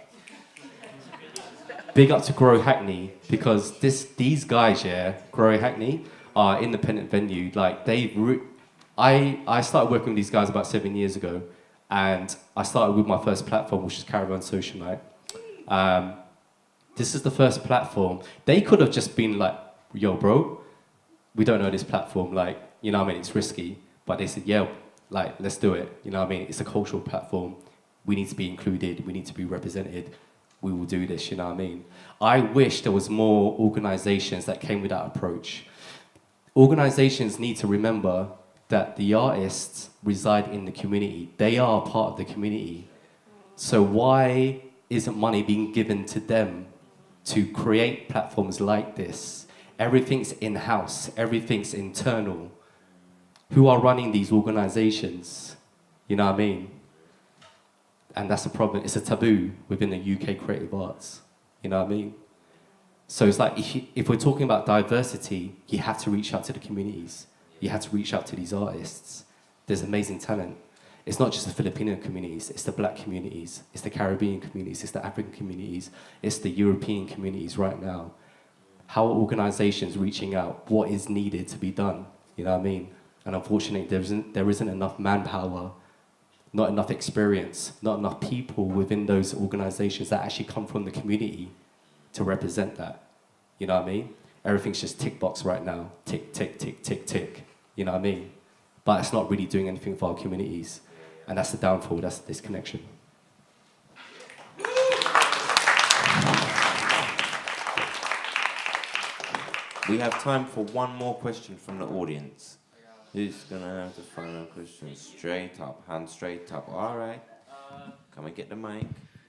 Big up to Grow Hackney, because these guys, yeah, Grow Hackney, are independent venue. Like I started working with these guys about 7 years ago, and I started with my first platform, which is Caravan Social Night. This is the first platform. They could have just been like, yo, bro, we don't know this platform. Like, you know what I mean? It's risky. But they said, yeah, like, let's do it. You know what I mean? It's a cultural platform. We need to be included. We need to be represented. We will do this, you know what I mean? I wish there was more organizations that came with that approach. Organizations need to remember that the artists reside in the community. They are part of the community. So why isn't money being given to them to create platforms like this? Everything's in-house, everything's internal. Who are running these organizations? You know what I mean? And that's a problem. It's a taboo within the UK creative arts. You know what I mean? So it's like, if we're talking about diversity, you have to reach out to the communities. You have to reach out to these artists. There's amazing talent. It's not just the Filipino communities, it's the Black communities, it's the Caribbean communities, it's the African communities, it's the European communities right now. How are organizations reaching out? What is needed to be done? You know what I mean? And unfortunately, there isn't enough manpower, not enough experience, not enough people within those organizations that actually come from the community to represent that. You know what I mean? Everything's just tick box right now. Tick, tick, tick, tick, tick. You know what I mean? But it's not really doing anything for our communities. And that's the downfall, that's the disconnection. We have time for one more question from the audience. Who's gonna have the final question? Straight up, hand straight up. All right. Come and get the mic.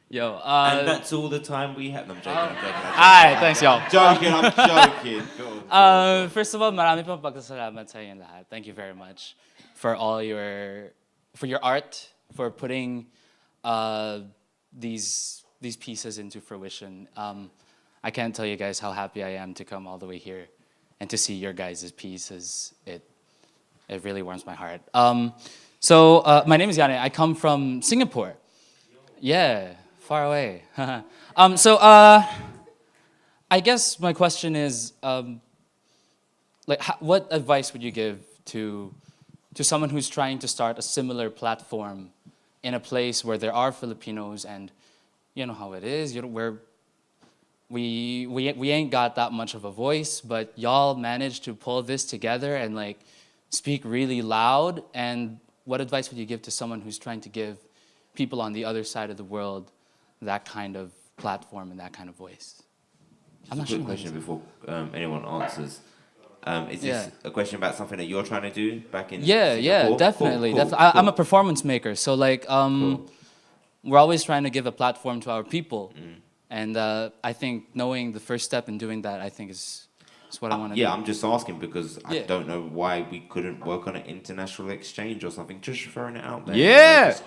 Yo, and that's all the time we have. No, I'm joking, I'm joking. Alright, thanks y'all. I'm joking. Go on. First of all, marami pong pagkasalamat sa inyong lahat. Thank you very much for your art, for putting these pieces into fruition. I can't tell you guys how happy I am to come all the way here and to see your guys' pieces. It really warms my heart. So my name is Yane. I come from Singapore. Yeah, far away. I guess my question is, what advice would you give to someone who's trying to start a similar platform in a place where there are Filipinos, and you know how it is, we ain't got that much of a voice, but y'all managed to pull this together and like speak really loud. And what advice would you give to someone who's trying to give people on the other side of the world that kind of platform and that kind of voice? I'm not sure. Question before anyone answers. Is this a question about something that you're trying to do back in Singapore? Yeah, definitely. Cool. I'm a performance maker, so like we're always trying to give a platform to our people. And I think knowing the first step in doing that, I think is what I want to do. Yeah, I'm just asking because I don't know why we couldn't work on an international exchange or something. Just throwing it out there. Yeah.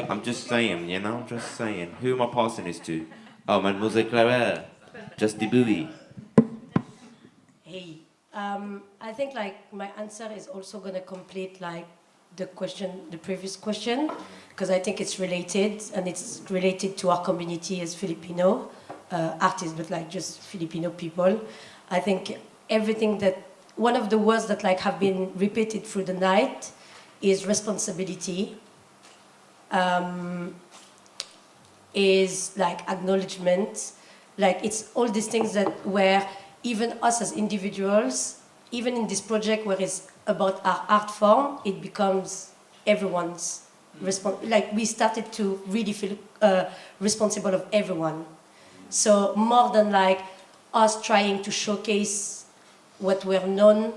I'm just saying, you know, just saying. Who am I passing this to? Oh, Mademoiselle Clara. Just the booby. Hey, I think like my answer is also gonna complete like the previous question, because I think it's related, and it's related to our community as Filipino artists, but like just Filipino people. I think everything that, one of the words that like have been repeated through the night is responsibility, is like acknowledgement, like it's all these things that where even us as individuals, even in this project where it's about our art form, it becomes everyone's like we started to really feel responsible of everyone. So more than like us trying to showcase what we're known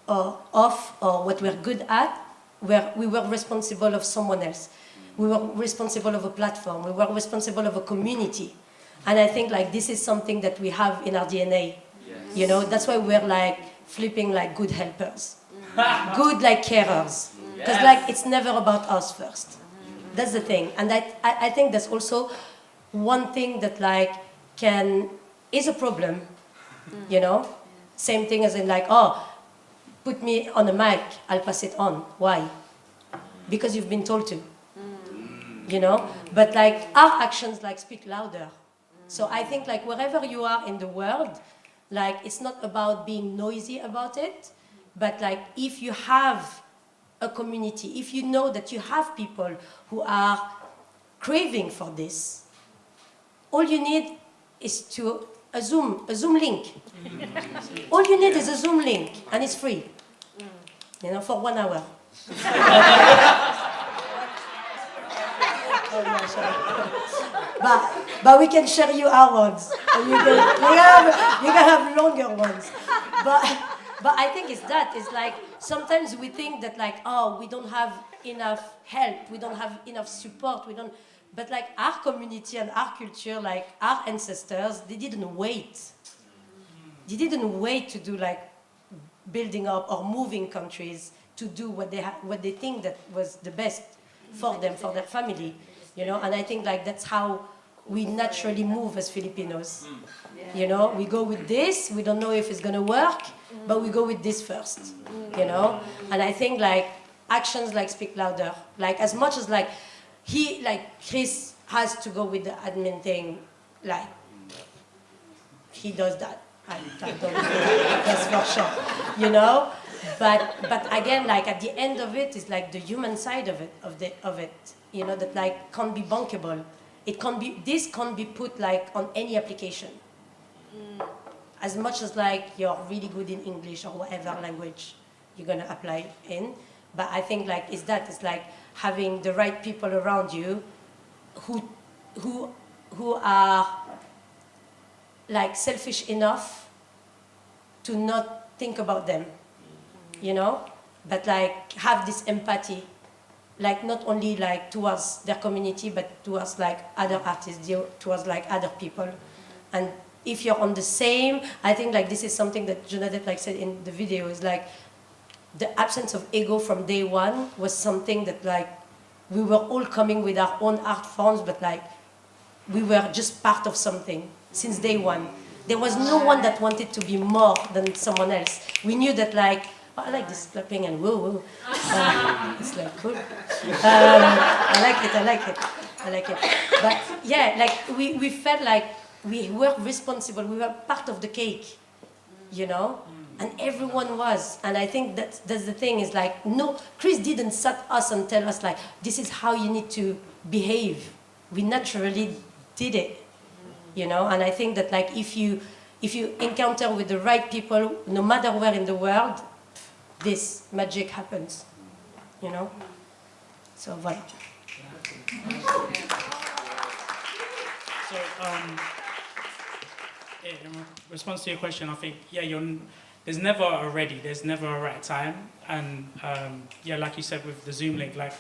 of or what we're good at, where we were responsible of someone else. We were responsible of a platform. We were responsible of a community. And I think like this is something that we have in our DNA. Yes. You know, that's why we're like flipping like good helpers. Good like carers. Because like it's never about us first. That's the thing. And I think that's also one thing that like is a problem, you know? Same thing as in like, oh, put me on a mic, I'll pass it on. Why? Because you've been told to, you know? But like our actions like speak louder. So I think like wherever you are in the world, like it's not about being noisy about it, but like if you have a community, if you know that you have people who are craving for this, all you need is to a Zoom link. All you need is a Zoom link, and it's free. You know, for 1 hour. But we can share you our ones. And you can have longer ones. But I think it's that. It's like sometimes we think that like, oh, we don't have enough help, we don't have enough support, we don't. But like our community and our culture, like our ancestors, they didn't wait. They didn't wait to do like building up or moving countries to do what they think that was the best for them, for their family, you know. And I think like that's how we naturally move as Filipinos. You know, we go with this. We don't know if it's gonna work, but we go with this first. You know, and I think like actions like speak louder. Like as much as like Chris has to go with the admin thing, like he does that. I don't know, that's for sure. You know, but again, like at the end of it is like the human side of it. You know, that like can't be bankable. This can't be put like on any application. As much as like you're really good in English or whatever language you're gonna apply in, but I think like it's like having the right people around you who are like selfish enough to not think about them, you know, but like have this empathy, like not only like towards their community, but towards like other artists, towards like other people. And if you're on the same, I think like this is something that Jonadette like said in the video, is like the absence of ego from day one was something that like we were all coming with our own art forms, but like we were just part of something since day one. There was no one that wanted to be more than someone else. We knew that like, oh, I like this clapping and woo woo. It's like cool. I like it. But yeah, like we felt like we were responsible. We were part of the cake, you know, and everyone was. And I think that's the thing, is like, no, Chris didn't set us and tell us like, this is how you need to behave. We naturally did it, you know. And I think that like if you encounter with the right people, no matter where in the world, this magic happens, you know. So voilà. So in response to your question, I think there's never a ready, there's never a right time, and yeah, like you said with the Zoom link, like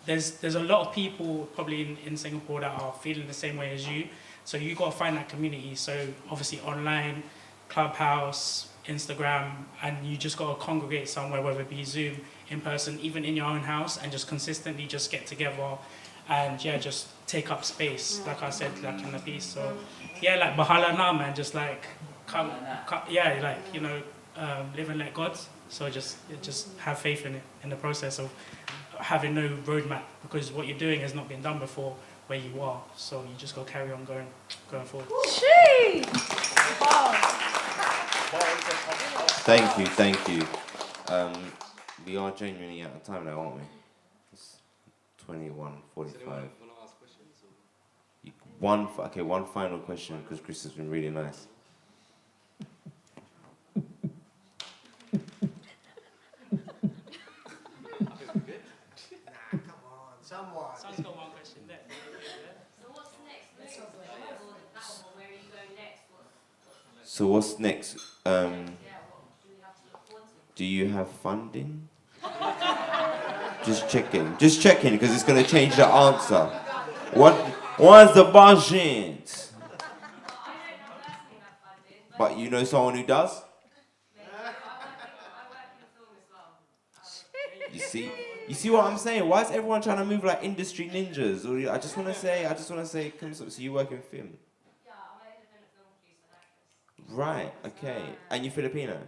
there's a lot of people probably in Singapore that are feeling the same way as you. So you got to find that community. So obviously online, Clubhouse, Instagram, and you just got to congregate somewhere, whether it be Zoom, in person, even in your own house, and just consistently just get together and yeah, just take up space, like I said, like in the piece. So yeah, like BAHALANA, man, just like come yeah, like, you know, live and let God. So just have faith in it, in the process of having no roadmap, because what you're doing has not been done before where you are. So you just got to carry on going forward. Thank you. We are genuinely out of time now, aren't we? It's 21:45. One final question, because Chris has been really nice. Someone's got one question there. So what's next? Do you have funding? Just checking, because it's going to change the answer. What's the budget? But you know someone who does? You see what I'm saying? Why is everyone trying to move like industry ninjas? Or I just want to say, so you work in film? Yeah, I'm an independent film producer and actress. Right, okay. And you Filipino? I'm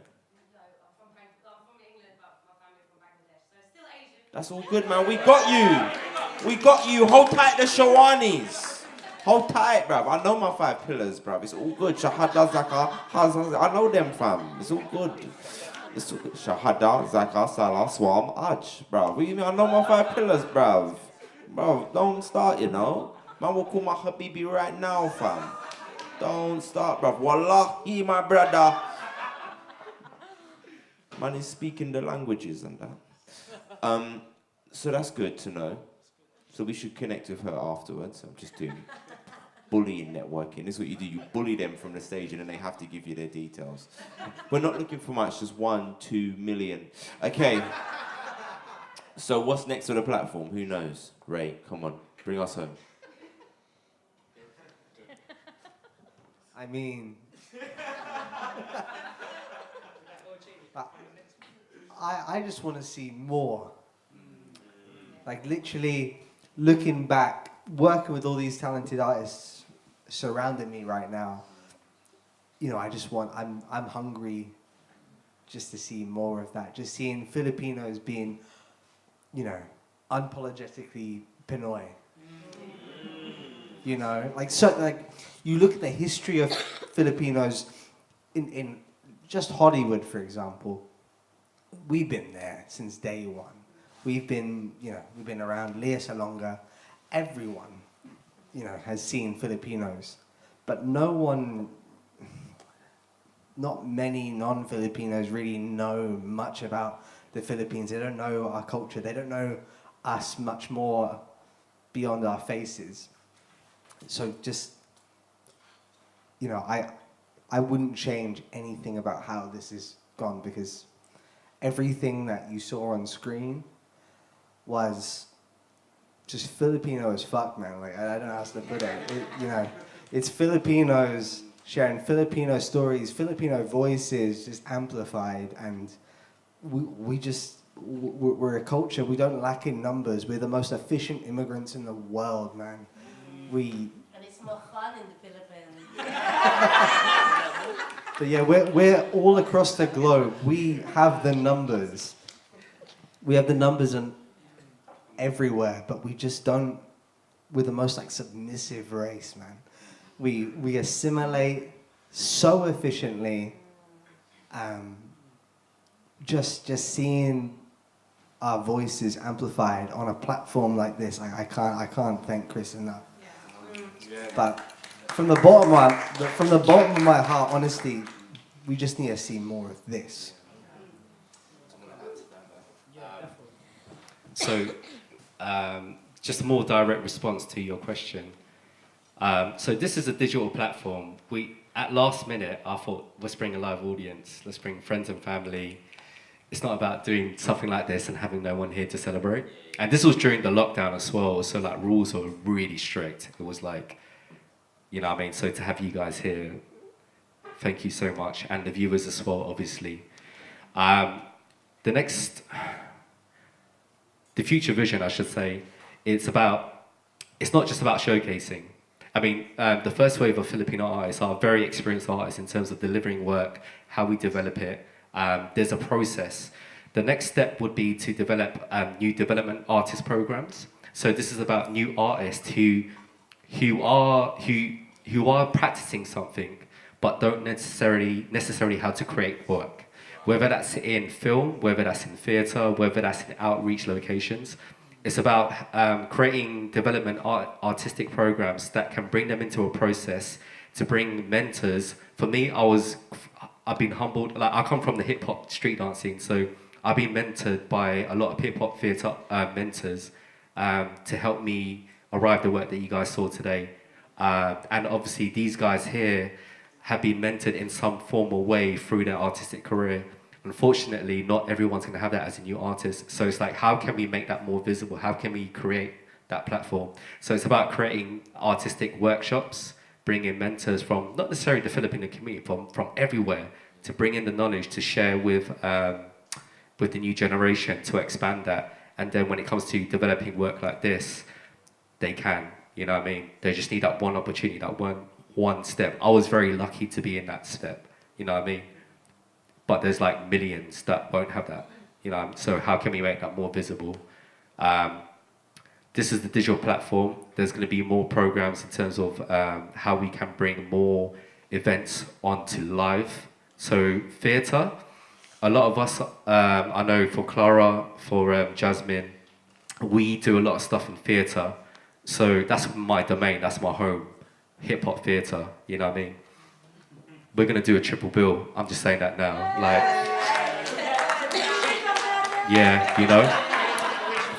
from England, but my family's from Bangladesh, so still Asian. That's all good, man. We got you. We got you. Hold tight the Shawanis. Hold tight, bruv. I know my 5 pillars, bruv. It's all good. Shahada, Zakah, I know them, fam. It's all good. It's all good. Shahada, Zakah, Salah, Swam, Aj, bruv. What do you mean? I know my 5 pillars, bruv. Bruv, don't start, you know. Man will call my Habibi right now, fam. Don't start, bruv. Wallahi, my brother. Man is speaking the languages and that. So that's good to know. So we should connect with her afterwards. I'm just doing bullying networking. This is what you do. You bully them from the stage and then they have to give you their details. We're not looking for much, just 1, 2 million. Okay. So what's next on the platform? Who knows? Ray, come on. Bring us home. I mean, I just want to see more. Like literally looking back, working with all these talented artists surrounding me right now, you know, I'm hungry just to see more of that. Just seeing Filipinos being, you know, unapologetically Pinoy. You know, like you look at the history of Filipinos in just Hollywood, for example. We've been there since day one. We've been around Lea Salonga. Everyone, you know, has seen Filipinos, but not many non-Filipinos really know much about the Philippines. They don't know our culture. They don't know us much more beyond our faces. So just, you know, I wouldn't change anything about how this has gone, because everything that you saw on screen was just Filipino as fuck, man. Like, I don't know how else to put it. You know, it's Filipinos sharing Filipino stories, Filipino voices just amplified, and we're a culture. We don't lack in numbers. We're the most efficient immigrants in the world, man. And it's more fun in the Philippines. But yeah, we're all across the globe. We have the numbers. We have the numbers everywhere, but we just don't. We're the most like submissive race, man. We assimilate so efficiently. Just seeing our voices amplified on a platform like this, I can't thank Chris enough. But from the bottom of my heart, honestly, we just need to see more of this. So, just a more direct response to your question. So this is a digital platform. At last minute, I thought, let's bring a live audience. Let's bring friends and family. It's not about doing something like this and having no one here to celebrate. And this was during the lockdown as well, so like rules were really strict. It was like, you know what I mean? So to have you guys here, thank you so much. And the viewers as well, obviously. The future vision, I should say, it's not just about showcasing. I mean, the first wave of Filipino artists are very experienced artists in terms of delivering work, how we develop it. There's a process. The next step would be to develop new development artist programs. So this is about new artists who are practicing something, but don't necessarily how to create work. Whether that's in film, whether that's in theatre, whether that's in outreach locations. It's about creating development artistic programs that can bring them into a process to bring mentors. For me, I've been humbled. Like, I come from the hip hop street dance scene, so I've been mentored by a lot of hip hop theatre mentors to help me arrive the work that you guys saw today. And obviously, these guys here have been mentored in some formal way through their artistic career. Unfortunately, not everyone's going to have that as a new artist. So it's like, how can we make that more visible? How can we create that platform? So it's about creating artistic workshops, bringing mentors from not necessarily the Filipino community, from everywhere, to bring in the knowledge to share with the new generation, to expand that. And then when it comes to developing work like this, they can, you know what I mean? They just need that one opportunity, that one step. I was very lucky to be in that step, you know what I mean? But there's like millions that won't have that, you know. So how can we make that more visible? This is the digital platform. There's going to be more programs in terms of how we can bring more events onto live. So theatre, a lot of us, I know for Clara, for Jasmin, we do a lot of stuff in theatre. So that's my domain, that's my home, hip hop theatre, you know what I mean? We're going to do a triple bill. I'm just saying that now. Like, yeah, you know,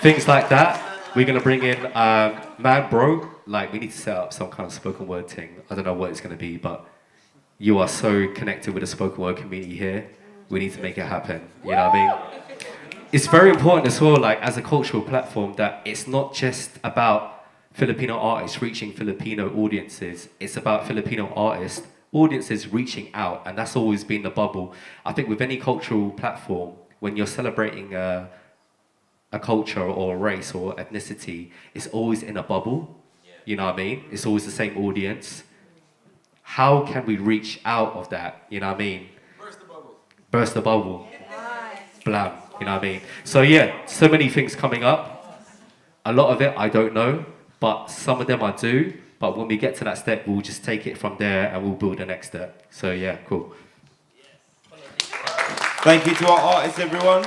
things like that. We're going to bring in, man, bro, like, we need to set up some kind of spoken word thing. I don't know what it's going to be, but you are so connected with the spoken word community here. We need to make it happen. You know what I mean? It's very important as well, like, as a cultural platform, that it's not just about Filipino artists reaching Filipino audiences. It's about Filipino artists, audiences reaching out, and that's always been the bubble. I think with any cultural platform, when you're celebrating a culture or a race or ethnicity, it's always in a bubble. You know what I mean? It's always the same audience. How can we reach out of that? You know what I mean? Burst the bubble. Burst the bubble. Blam. You know what I mean? So yeah, so many things coming up. A lot of it I don't know, but some of them I do. But when we get to that step, we'll just take it from there and we'll build the next step. So yeah, cool. Thank you to our artists, everyone.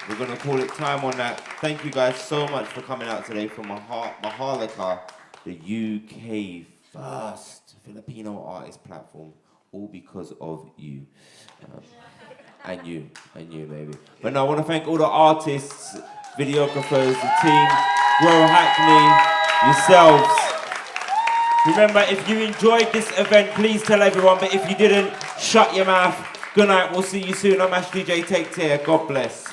We're going to call it time on that. Thank you guys so much for coming out today from Maharlika, the UK first Filipino artist platform, all because of you. And you, baby. But no, I want to thank all the artists, videographers, the team, HACKNEY, yourselves. Remember, if you enjoyed this event, please tell everyone. But if you didn't, shut your mouth. Good night. We'll see you soon. I'm Ash DJ. Take care. God bless.